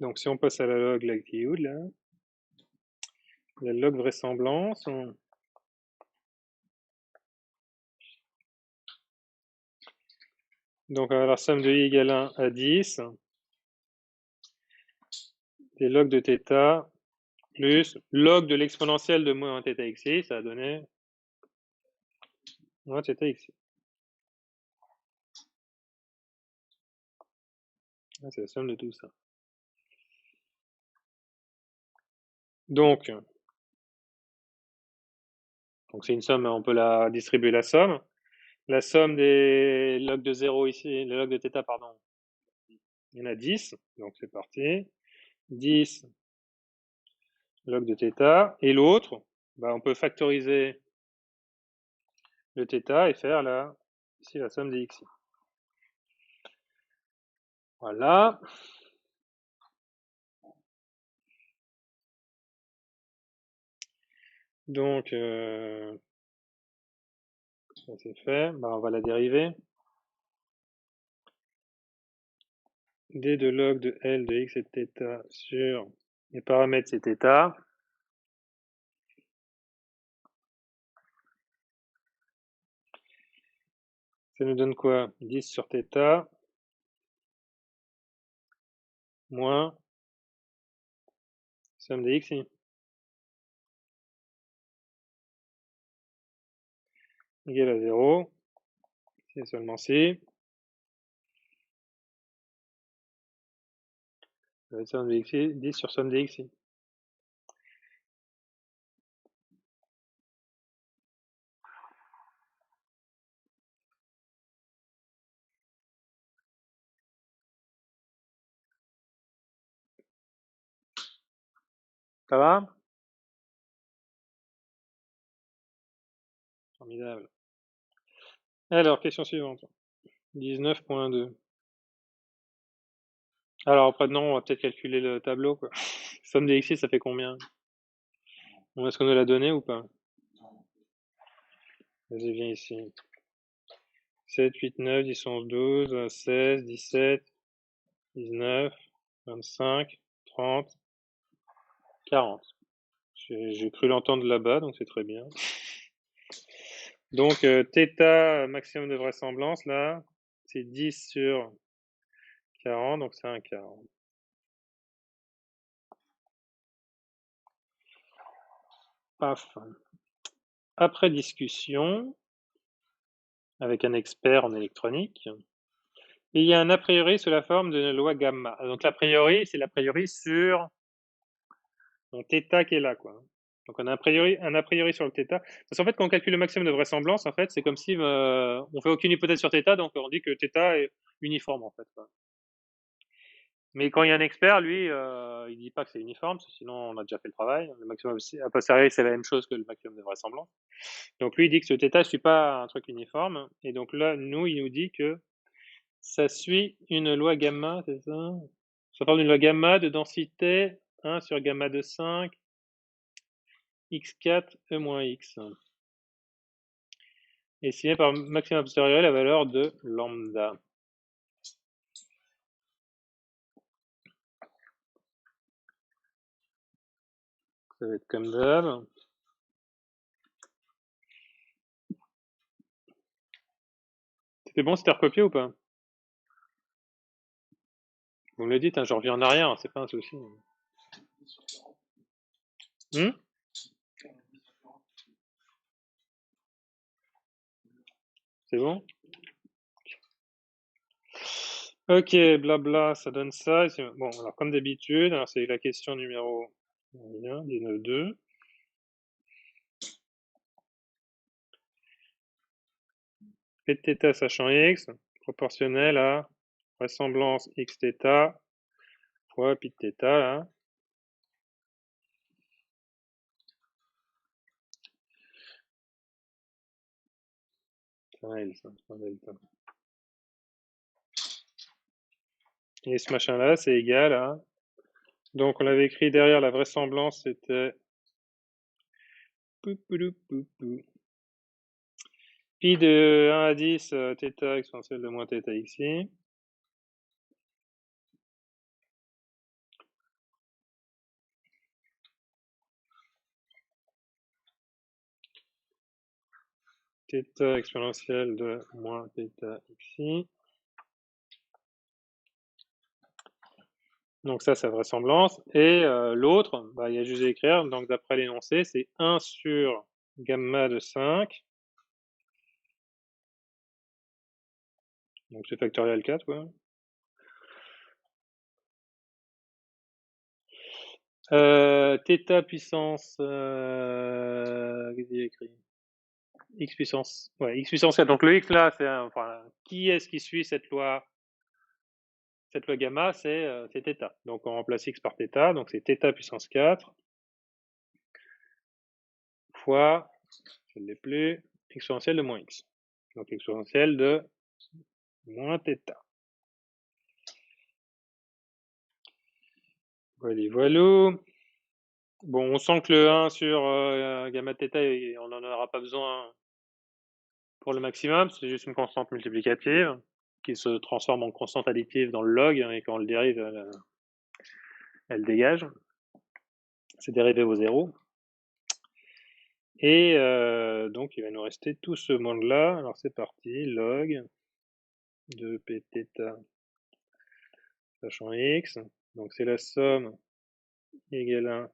Donc, si on passe à la log likelihood, là, la log vraisemblance, donc la somme de i égale 1 à 10, des log de θ plus log de l'exponentielle de moins θ xi, ça a donné moins θ xi. C'est la somme de tout ça. Donc c'est une somme, on peut la distribuer la somme. La somme des logs de 0 ici, les logs de θ, pardon, il y en a 10, donc c'est parti. 10 log de θ, et l'autre, bah, on peut factoriser le θ et faire ici la somme des xi. Voilà. Donc, ça c'est fait. Bah, on va la dériver. D de log de L de x et de θ sur les paramètres c'est θ. Ça nous donne quoi? 10 sur θ moins somme des xi. Égal à 0. C'est seulement si. Ça va être somme des xi, 10 sur somme des xi. Ça va? Formidable. Alors, question suivante. 19.2. Alors, après, non, on va peut-être calculer le tableau, quoi. Somme des xi, ça fait combien? Bon, est-ce qu'on nous l'a donné ou pas? Vas-y, viens ici. 7, 8, 9, 10, 11, 12, 16, 17, 19, 25, 30, 40. J'ai cru l'entendre là-bas, donc c'est très bien. Donc, θ maximum de vraisemblance, là, c'est 10 sur 40, donc c'est un quart. Paf. Après discussion avec un expert en électronique, il y a un a priori sous la forme de la loi gamma. Donc l'a priori, c'est l'a priori sur mon θ qui est là, quoi. Donc on a un a priori sur le θ. Parce qu'en fait, quand on calcule le maximum de vraisemblance, en fait, c'est comme si on fait aucune hypothèse sur θ, donc on dit que θ est uniforme, en fait, quoi. Mais quand il y a un expert, lui, il dit pas que c'est uniforme, sinon on a déjà fait le travail. Le maximum a posteriori, c'est la même chose que le maximum de vraisemblance. Donc lui, il dit que ce θ ne suit pas un truc uniforme. Et donc là, nous, il nous dit que ça suit une loi gamma, c'est ça? Ça parle d'une loi gamma de densité 1 sur gamma de 5, x4, e-x. Estimé par maximum a posteriori la valeur de lambda. Ça va être comme d'hab. C'était bon, c'était recopié ou pas? Vous me le dites, hein, je reviens en arrière, c'est pas un souci. C'est bon? Ok, blabla, ça donne ça. Bon, alors comme d'habitude, c'est la question numéro 19.2. P de θ sachant x, proportionnel à vraisemblance x θ fois pi de θ, là. C'est un L, ça, c'est un delta. Et ce machin-là, c'est égal à... Donc, on l'avait écrit derrière la vraisemblance, c'était... Pi de 1 à 10, θ exponentielle de moins θ ici. Θ exponentielle de moins θ ici. Donc ça, c'est vraisemblance. Et l'autre, il y a juste à écrire. Donc d'après l'énoncé, c'est 1 sur gamma de 5. Donc c'est factoriel 4, quoi. Θ puissance... qu'est-ce qu'il y a écrit? X puissance... Ouais, X puissance 4. Donc le X là, c'est enfin, qui est-ce qui suit cette loi gamma? C'est θ. Donc on remplace X par θ. Donc c'est θ puissance 4 fois, je ne l'ai plus, exponentielle de moins X. Donc exponentielle de moins θ. Voilà, voilà. Bon, on sent que le 1 sur gamma θ, on n'en aura pas besoin pour le maximum, c'est juste une constante multiplicative qui se transforme en constante additive dans le log, et quand on le dérive, elle dégage. C'est dérivé au zéro. Et donc il va nous rester tout ce monde-là. Alors c'est parti, log de pθ sachant x. Donc c'est la somme égale 1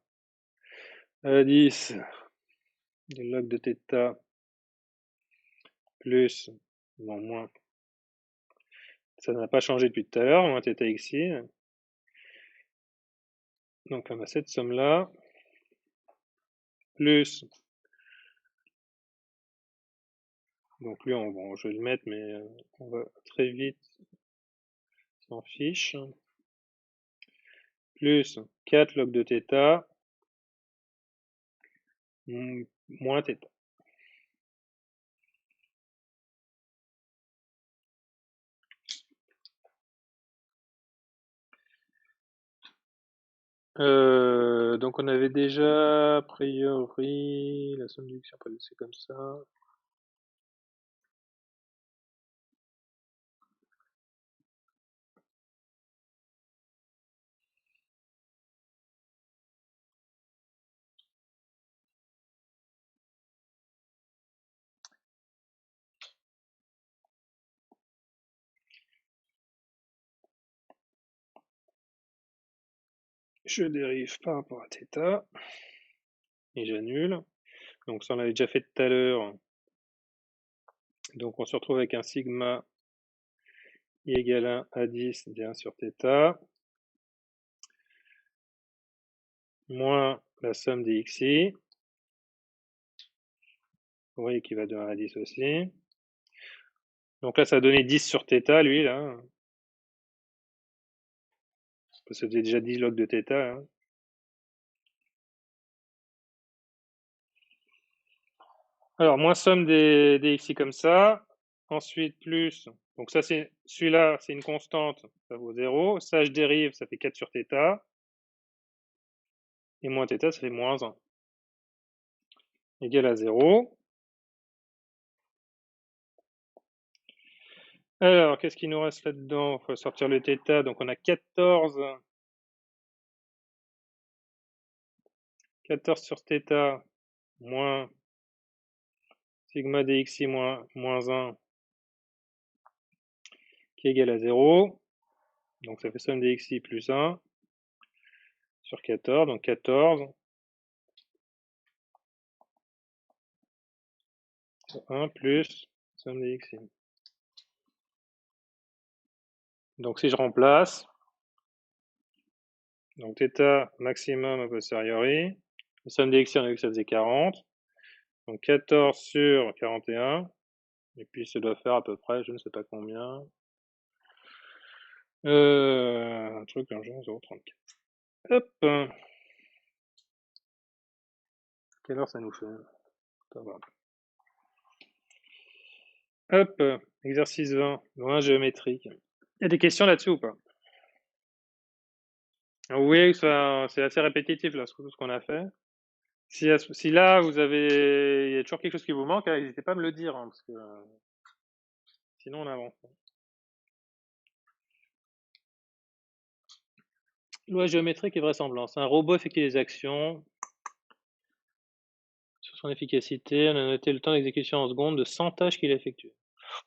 à 10 de log de θ plus, non, moins, ça n'a pas changé depuis tout à l'heure, moins θ ici. Donc on a cette somme-là, plus, donc lui, bon, je vais le mettre, mais on va très vite s'en fiche, plus 4 log de θ, moins θ. Donc on avait déjà, a priori, la somme du x, on peut le laisser comme ça. Je dérive par rapport à θ, et j'annule. Donc ça on l'avait déjà fait tout à l'heure. Donc on se retrouve avec un sigma i égale 1 à 10 d1 sur θ, moins la somme des xi, vous voyez qu'il va de 1 à 10 aussi. Donc là ça a donné 10 sur θ, lui, là. Parce que ça faisait déjà 10 log de θ, hein. Alors, moins somme des xi comme ça. Ensuite, plus. Donc ça, c'est celui-là, c'est une constante, ça vaut 0. Ça, je dérive, ça fait 4 sur θ. Et moins θ, ça fait moins 1. Égal à 0. Alors, qu'est-ce qu'il nous reste là-dedans? Il faut sortir le θ. Donc on a 14 sur θ moins sigma dxi moins 1 qui est égal à 0. Donc ça fait somme dxi plus 1 sur 14. Donc 14 sur 1 plus somme dxi. Donc si je remplace, donc θ maximum a posteriori, la somme des xi, on a vu que ça faisait 40, donc 14 sur 41, et puis ça doit faire à peu près, je ne sais pas combien, un truc, un genre 0,34. Hop, quelle heure ça nous fait? Hop, exercice 20, loin géométrique. Il y a des questions là-dessus ou pas? Oui, c'est assez répétitif là, tout ce qu'on a fait. Si là, il y a toujours quelque chose qui vous manque, n'hésitez pas à me le dire, hein, parce que sinon on avance. Loi géométrique et vraisemblance. Un robot effectue des actions. Sur son efficacité, on a noté le temps d'exécution en secondes de 100 tâches qu'il effectue.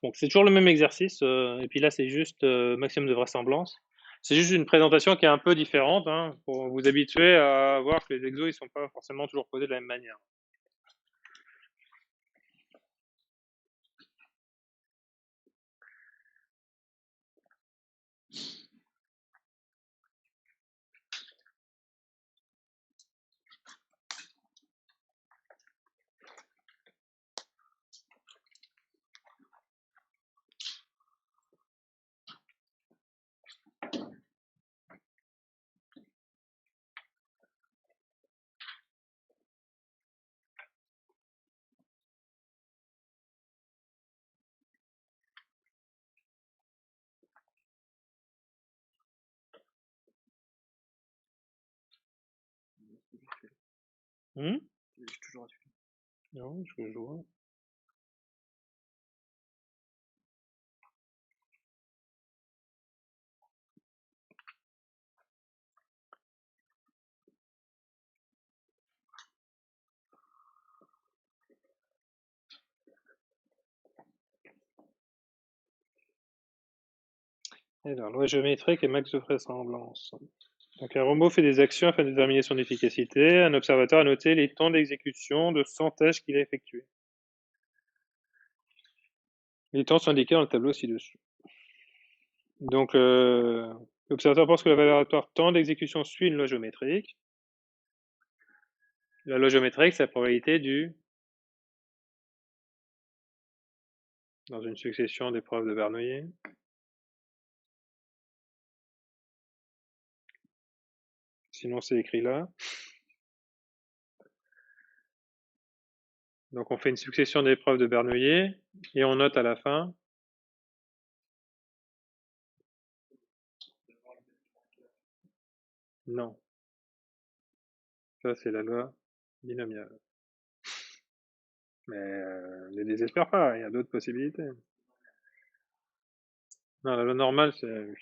Donc c'est toujours le même exercice, et puis là c'est juste maximum de vraisemblance. C'est juste une présentation qui est un peu différente, hein, pour vous habituer à voir que les exos ils sont pas forcément toujours posés de la même manière. Hmm? Je suis toujours dessus. Non, je joue. Alors, loi géométrique et max de vraisemblance. Donc, un robot fait des actions afin de déterminer son efficacité. Un observateur a noté les temps d'exécution de 100 tâches qu'il a effectuées. Les temps sont indiqués dans le tableau ci-dessous. Donc, l'observateur pense que la valeur aléatoire temps d'exécution suit une loi géométrique. La loi géométrique, c'est la probabilité dans une succession d'épreuves de Bernoulli. Sinon, c'est écrit là. Donc, on fait une succession d'épreuves de Bernoulli et on note à la fin. Non. Ça, c'est la loi binomiale. Mais ne désespère pas, il y a d'autres possibilités. Non, la loi normale, c'est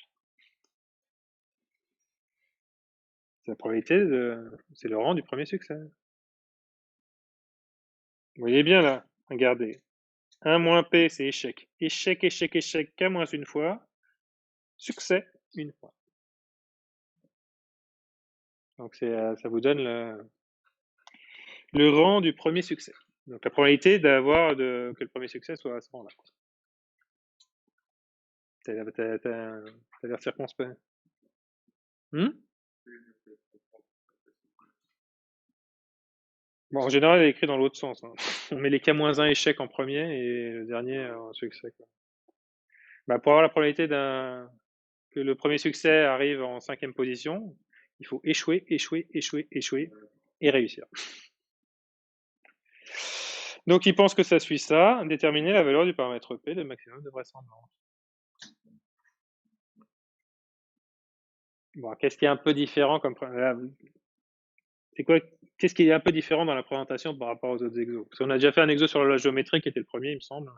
la probabilité c'est le rang du premier succès. Vous voyez bien là, regardez. 1 moins P, c'est échec. Échec, échec, échec, K moins une fois. Succès, une fois. Donc ça vous donne le rang du premier succès. Donc la probabilité que le premier succès soit à ce rang-là. T'as l'air circonspect. Bon, en général, elle est écrite dans l'autre sens. Hein. On met les K-1 échecs en premier et le dernier en succès. Quoi. Bah, pour avoir la probabilité que le premier succès arrive en 5e position, il faut échouer, échouer, échouer, échouer et réussir. Donc, il pense que ça suit ça, déterminer la valeur du paramètre P de maximum de vraisemblance. Bon, qu'est-ce qui est un peu différent comme c'est quoi Qu'est-ce qui est un peu différent dans la présentation par rapport aux autres exos? Parce qu'on a déjà fait un exo sur la géométrie qui était le premier, il me semble,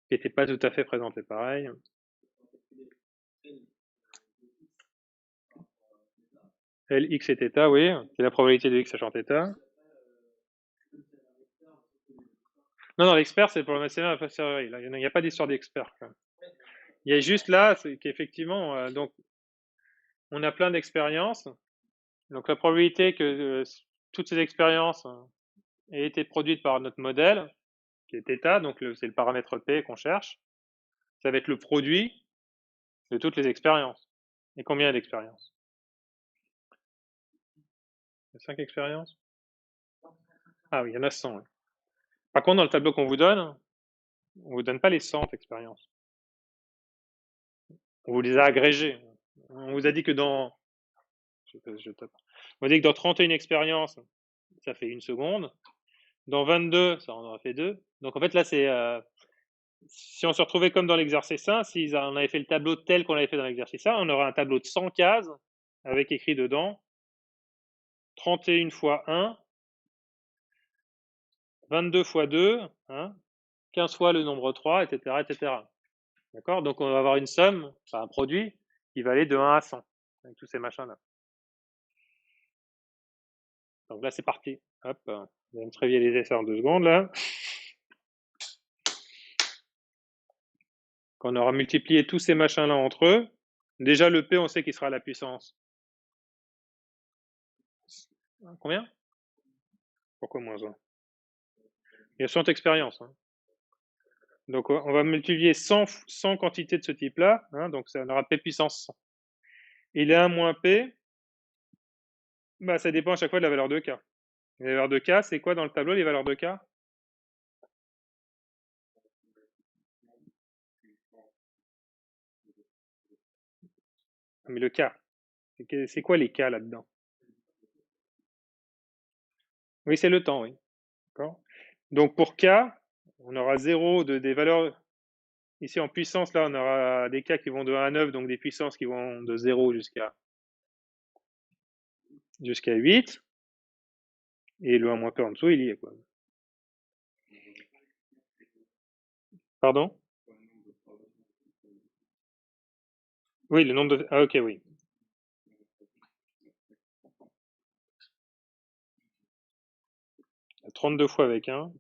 qui n'était pas tout à fait présenté pareil. L, X et θ, oui, c'est la probabilité de X sachant θ. Non, l'expert, c'est pour le maximum à posteriori. Là, il n'y a pas d'histoire d'expert. Il y a juste là, c'est qu'effectivement, donc, on a plein d'expériences. Donc, la probabilité que toutes ces expériences aient été produites par notre modèle, qui est θ, donc c'est le paramètre P qu'on cherche, ça va être le produit de toutes les expériences. Et combien d'expériences? 5 expériences? Ah oui, il y en a 100. Oui. Par contre, dans le tableau qu'on vous donne, on ne vous donne pas les 100 expériences. On vous les a agrégées. On vous a dit que dans... On vous a dit que dans 31 expériences, ça fait 1 seconde. Dans 22, ça en aura fait 2. Donc en fait, là, c'est... si on se retrouvait comme dans l'exercice 1, si on avait fait le tableau tel qu'on l'avait fait dans l'exercice 1, on aurait un tableau de 100 cases avec écrit dedans 31 fois 1, 22 fois 2, hein, 15 fois le nombre 3, etc. etc. D'accord? Donc on va avoir une somme, enfin un produit, qui va aller de 1 à 100, avec tous ces machins-là. Donc là, c'est parti. Hop, je vais me trivialiser ça en 2 secondes, là. Quand on aura multiplié tous ces machins-là entre eux, déjà le P, on sait qu'il sera à la puissance. Combien? Pourquoi moins 1? Il y a 100 expériences. Hein. Donc on va multiplier 100 quantités de ce type-là, hein, donc ça aura P puissance 100. Et les 1 moins P, bah, ça dépend à chaque fois de la valeur de K. La valeur de K, c'est quoi dans le tableau, les valeurs de K? Mais le K, c'est quoi les K là-dedans? Oui, c'est le temps, oui. D'accord. Donc pour K, on aura 0 des valeurs. Ici en puissance, là, on aura des K qui vont de 1 à 9, donc des puissances qui vont de 0 jusqu'à 8. Et le 1 moins P en dessous, il y est, quoi. Pardon? Oui, le nombre de... Ah, ok, oui. 32 fois avec 1.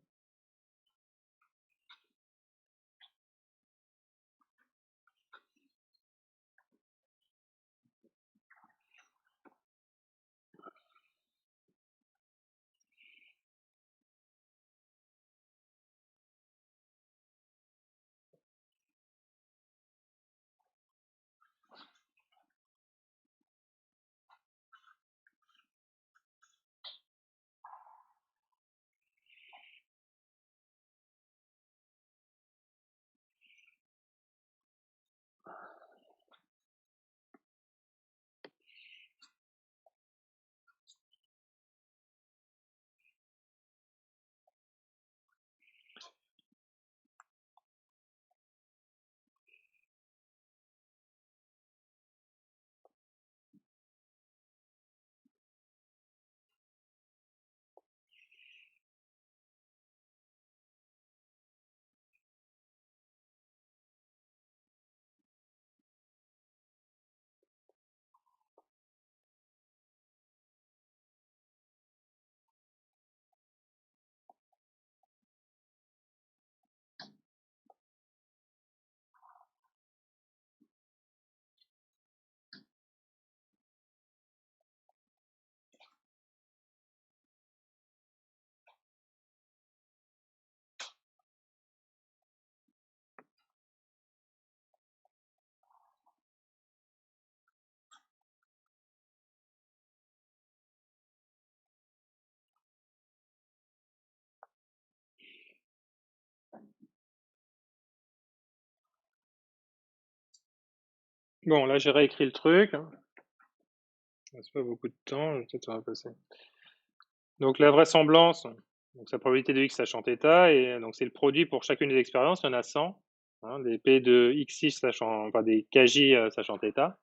Bon, là, j'ai réécrit le truc. C'est pas beaucoup de temps, peut-être ça va passer. Donc, la vraisemblance, donc sa probabilité de x sachant θ, et donc c'est le produit pour chacune des expériences, il y en a 100. Hein, des P de x6 sachant, enfin des kj sachant θ.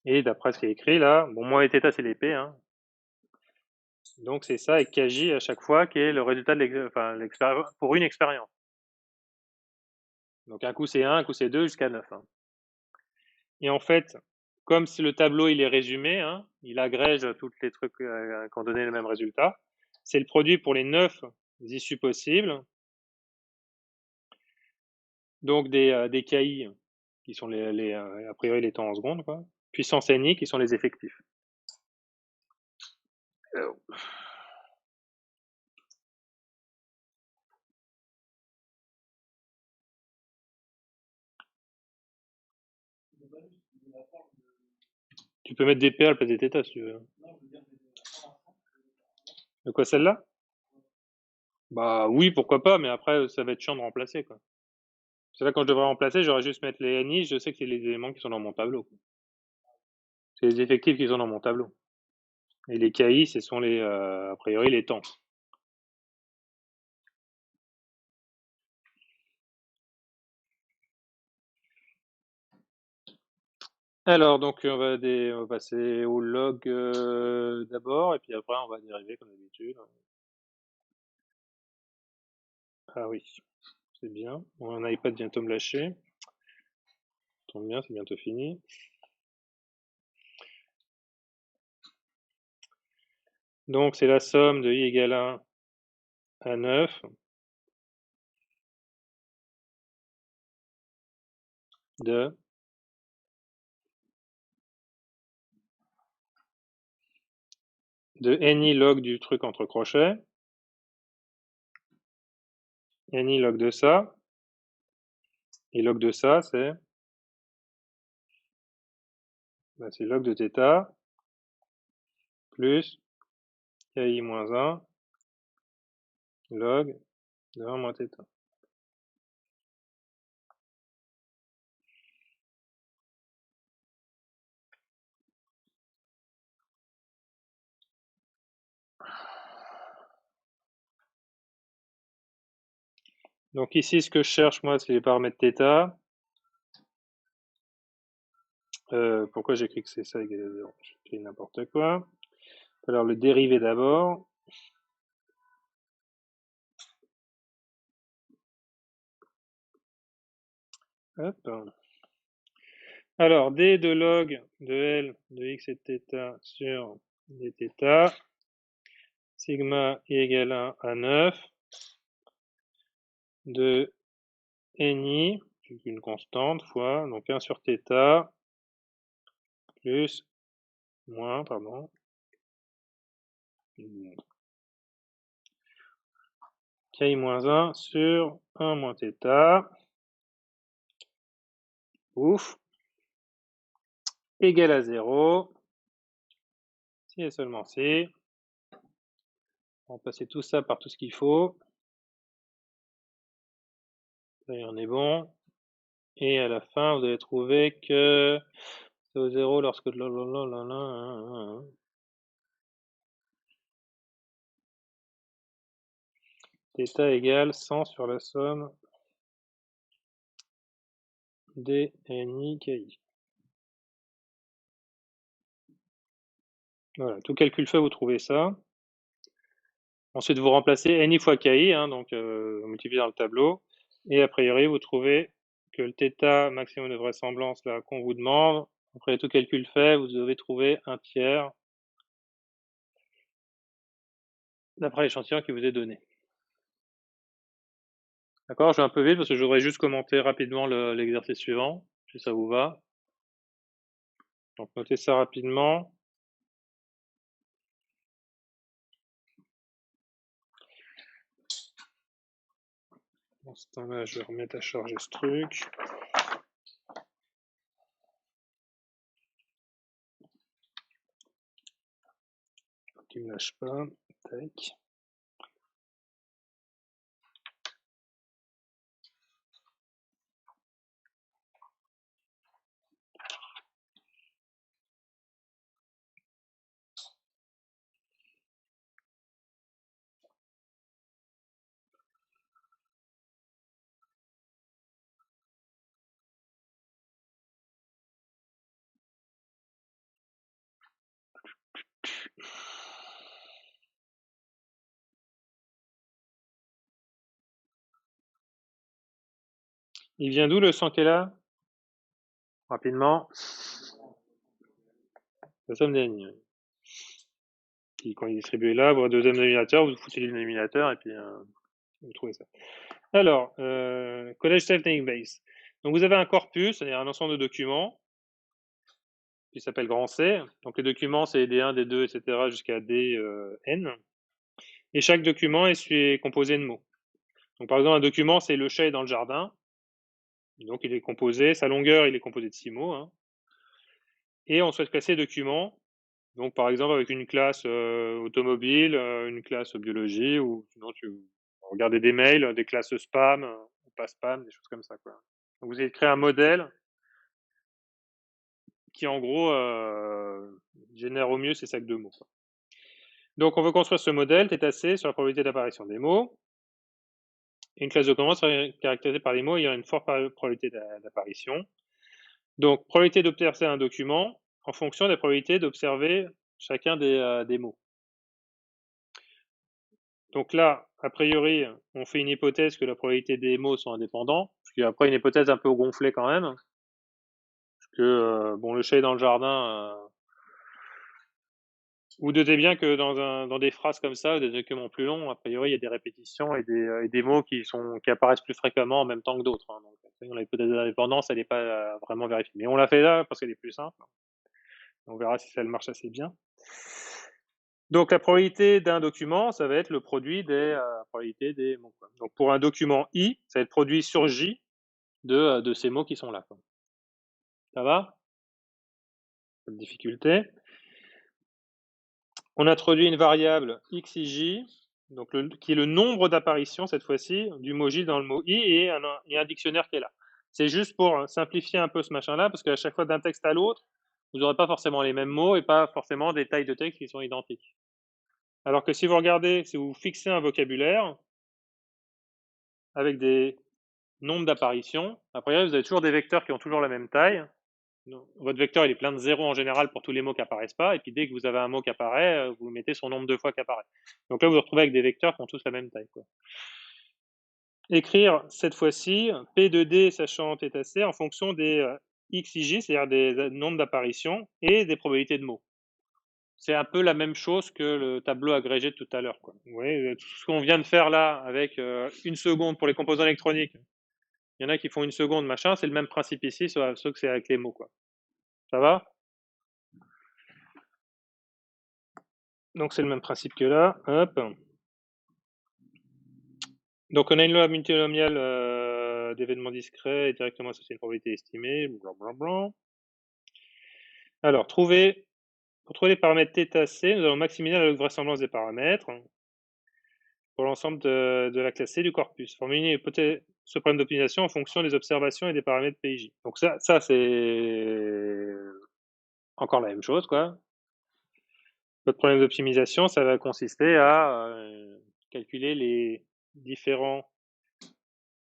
Et d'après ce qui est écrit là, bon, moins et θ, c'est les P, hein. Donc, c'est ça, et kj à chaque fois, qui est le résultat de l'expérience, pour une expérience. Donc, un coup c'est 1, un coup c'est 2, jusqu'à 9. Hein. Et en fait, comme si le tableau il est résumé, hein, il agrège tous les trucs qui ont donné le même résultat. C'est le produit pour les 9 issues possibles. Donc des KI qui sont a priori les temps en secondes, quoi. Puissance NI qui sont les effectifs. Tu peux mettre des P à la place des θ si tu veux. De quoi celle-là? Bah oui, pourquoi pas, mais après ça va être chiant de remplacer, quoi. C'est là quand je devrais remplacer, j'aurais juste mettre les NI, je sais que c'est les éléments qui sont dans mon tableau. C'est les effectifs qui sont dans mon tableau. Et les KI, ce sont a priori les temps. Alors, donc on va passer au log d'abord, et puis après on va dériver comme d'habitude. Ah oui, c'est bien. Mon iPad bientôt me lâcher. Tombe bien, c'est bientôt fini. Donc c'est la somme de i égale 1 à 9 de ni log du truc entre crochets, ni log de ça, et log de ça c'est log de θ plus ki moins 1 log de 1 moins θ. Donc ici, ce que je cherche, moi, c'est les paramètres θ. Pourquoi j'écris que c'est ça égale à 0? J'écris n'importe quoi. Alors le dérivé d'abord. Hop. Alors, d de log de L de x et de θ sur dθ, sigma est égal à 9 de ni, une constante, fois, donc 1 sur θ, plus, moins, pardon, k moins 1 sur 1 moins θ, ouf, égal à 0, si et seulement si. On va passer tout ça par tout ce qu'il faut. Ça y on est bon. Et à la fin, vous allez trouver que c'est au 0 lorsque θ égale 100 sur la somme des ni ki. Voilà, tout calcul fait, vous trouvez ça. Ensuite, vous remplacez ni fois ki, hein, donc vous multipliez dans le tableau, et a priori, vous trouvez que le θ maximum de vraisemblance là qu'on vous demande, après tout calcul fait, vous devez trouver un tiers d'après l'échantillon qui vous est donné. D'accord, je vais un peu vite parce que je voudrais juste commenter rapidement l'exercice suivant, si ça vous va. Donc notez ça rapidement. Dans ce temps-là, je vais remettre à charger ce truc. Qui me lâche pas. Tac. Il vient d'où le 100 qui est là? Rapidement. La somme des ni. Quand il est distribué là, vous avez deuxième dénominateur, vous foutez le dénominateur et puis vous trouvez ça. Alors, College Technique Base. Donc vous avez un corpus, c'est-à-dire un ensemble de documents qui s'appelle grand C. Donc les documents, c'est D1, D2, etc. jusqu'à Dn. Et chaque document est composé de mots. Donc par exemple, un document, c'est le chat est dans le jardin. Donc il est composé, sa longueur, il est composé de 6 mots. Hein. Et on souhaite classer documents. Donc par exemple avec une classe automobile, une classe biologie, ou sinon tu regardez des mails, des classes spam, ou pas spam, des choses comme ça. Quoi. Donc vous allez créer un modèle qui en gros génère au mieux ces sacs de mots. Quoi. Donc on veut construire ce modèle θc sur la probabilité d'apparition des mots. Et une classe de commande serait caractérisée par les mots ayant une forte probabilité d'apparition. Donc, probabilité d'observer un document en fonction des probabilités d'observer chacun des mots. Donc là, a priori, on fait une hypothèse que la probabilité des mots sont indépendants, ce qui est après une hypothèse un peu gonflée quand même, parce que bon, le chat est dans le jardin. Vous doutez bien que dans des phrases comme ça, des documents plus longs, a priori, il y a des répétitions et des mots qui apparaissent plus fréquemment en même temps que d'autres. Hein. Donc, l'hypothèse d'indépendance, elle n'est pas vraiment vérifiée. Mais on l'a fait là parce qu'elle est plus simple. On verra si ça marche assez bien. Donc la probabilité d'un document, ça va être le produit des probabilités des mots. Quoi. Donc pour un document I, ça va être produit sur J de ces mots qui sont là. Quoi. Ça va? Pas de difficulté. On introduit une variable xij, donc qui est le nombre d'apparitions cette fois-ci du mot J dans le mot I et un dictionnaire qui est là. C'est juste pour simplifier un peu ce machin-là, parce qu'à chaque fois d'un texte à l'autre, vous n'aurez pas forcément les mêmes mots et pas forcément des tailles de texte qui sont identiques. Alors que si vous regardez, si vous fixez un vocabulaire avec des nombres d'apparitions, après vous avez toujours des vecteurs qui ont toujours la même taille, Non. Votre vecteur, il est plein de zéros en général pour tous les mots qui apparaissent pas, et puis dès que vous avez un mot qui apparaît, vous mettez son nombre de fois qui apparaît. Donc là, vous vous retrouvez avec des vecteurs qui ont tous la même taille, quoi. Écrire cette fois-ci P de D sachant θ C en fonction des x, i, j, c'est-à-dire des nombres d'apparitions et des probabilités de mots. C'est un peu la même chose que le tableau agrégé de tout à l'heure, quoi. Vous voyez, tout ce qu'on vient de faire là avec 1 seconde pour les composants électroniques, il y en a qui font 1 seconde, machin, c'est le même principe ici, sauf que c'est avec les mots, quoi. Ça va? Donc c'est le même principe que là, hop. Donc on a une loi multinomiale d'événements discrets et directement associée à une probabilité estimée, blablabla. Alors, pour trouver les paramètres θ, c, nous allons maximiser la vraisemblance des paramètres pour l'ensemble de la classe C du corpus. Formuler ce problème d'optimisation en fonction des observations et des paramètres PIJ. Donc ça c'est encore la même chose, quoi. Votre problème d'optimisation, ça va consister à calculer les différents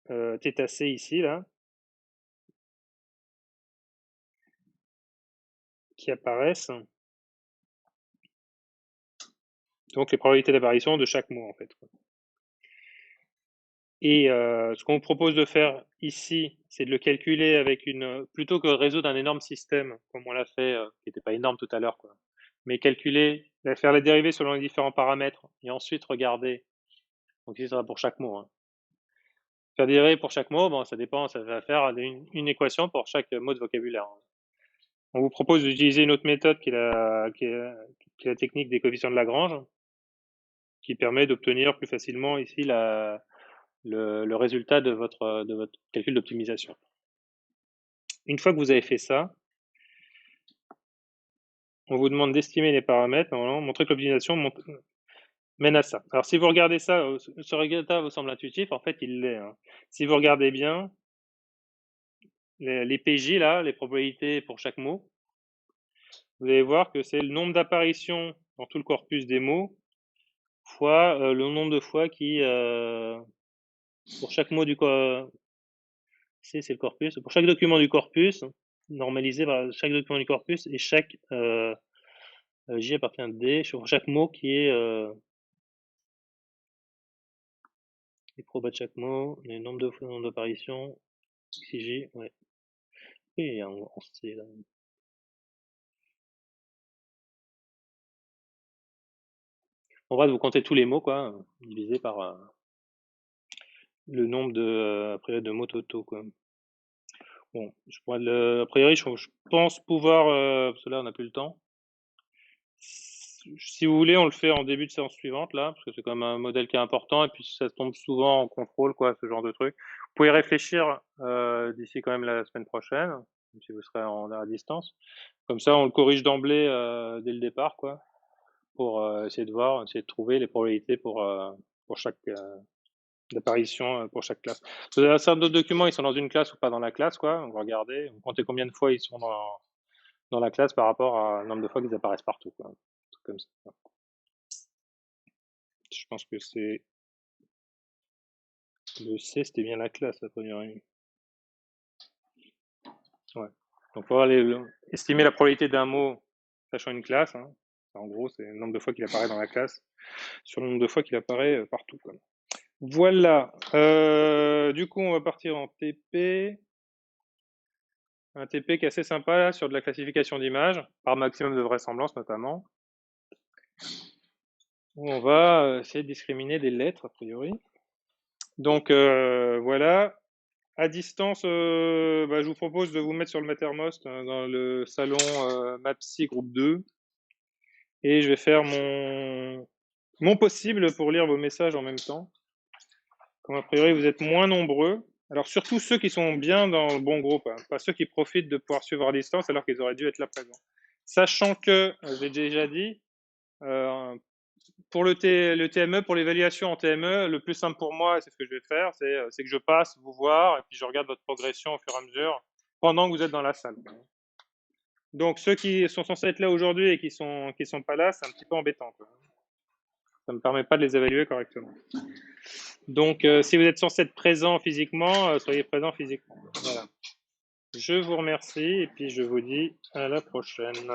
θc ici, là, qui apparaissent. Donc les probabilités d'apparition de chaque mot, en fait. Et ce qu'on vous propose de faire ici, c'est de le calculer avec plutôt que de résoudre un énorme système, comme on l'a fait, qui n'était pas énorme tout à l'heure, quoi. Mais faire la dérivée selon les différents paramètres, et ensuite regarder. Donc ici, ça va pour chaque mot, hein. Faire des dérivées pour chaque mot, bon, ça dépend, ça va faire une équation pour chaque mot de vocabulaire, hein. On vous propose d'utiliser une autre méthode qui est la technique des coefficients de Lagrange, qui permet d'obtenir plus facilement ici le résultat de votre calcul d'optimisation. Une fois que vous avez fait ça, on vous demande d'estimer les paramètres, montrer que l'optimisation mène à ça. Alors si vous regardez ça, ce résultat vous semble intuitif, en fait il l'est, hein. Si vous regardez bien, les PJ là, les probabilités pour chaque mot, vous allez voir que c'est le nombre d'apparitions dans tout le corpus des mots fois le nombre de fois qui, pour chaque mot du c'est le corpus, pour chaque document du corpus, normalisé par chaque document du corpus et chaque J appartient à D, sur chaque mot qui est les probas de chaque mot, les nombres de fois, nombre d'apparitions, XJ, ouais. Et en C là. En vrai, vous comptez tous les mots, quoi, divisé par le nombre de mots totaux, quoi. Bon, a priori, je pense pouvoir, parce que là, on n'a plus le temps. Si vous voulez, on le fait en début de séance suivante, là, parce que c'est quand même un modèle qui est important, et puis ça tombe souvent en contrôle, quoi, ce genre de truc. Vous pouvez réfléchir d'ici quand même la semaine prochaine, même si vous serez à distance. Comme ça, on le corrige d'emblée dès le départ, quoi, pour essayer de trouver les probabilités pour chaque d'apparition pour chaque classe. Vous avez un certain nombre de documents, ils sont dans une classe ou pas dans la classe, quoi. Vous regardez, vous comptez combien de fois ils sont dans la classe par rapport à le nombre de fois qu'ils apparaissent partout, quoi. Un truc comme ça. Je pense que c'est le C, c'était bien la classe, la première ligne. Ouais. Donc, pour estimer la probabilité d'un mot sachant une classe, hein. En gros, c'est le nombre de fois qu'il apparaît dans la classe sur le nombre de fois qu'il apparaît partout, quoi. Voilà. Du coup, on va partir en TP. Un TP qui est assez sympa là, sur de la classification d'images, par maximum de vraisemblance notamment. Où on va essayer de discriminer des lettres, a priori. Donc voilà. À distance, je vous propose de vous mettre sur le Mattermost dans le salon MAPSI groupe 2. Et je vais faire mon possible pour lire vos messages en même temps. Comme a priori vous êtes moins nombreux. Alors surtout ceux qui sont bien dans le bon groupe, hein, pas ceux qui profitent de pouvoir suivre à distance alors qu'ils auraient dû être là présents. Sachant que, j'ai déjà dit, pour le TME, pour l'évaluation en TME, le plus simple pour moi, et c'est ce que je vais faire, c'est que je passe vous voir et puis je regarde votre progression au fur et à mesure pendant que vous êtes dans la salle. Donc ceux qui sont censés être là aujourd'hui et qui sont pas là, c'est un petit peu embêtant, quoi. Ça me permet pas de les évaluer correctement. Donc si vous êtes censé être présent physiquement, soyez présent physiquement. Voilà. Je vous remercie et puis je vous dis à la prochaine.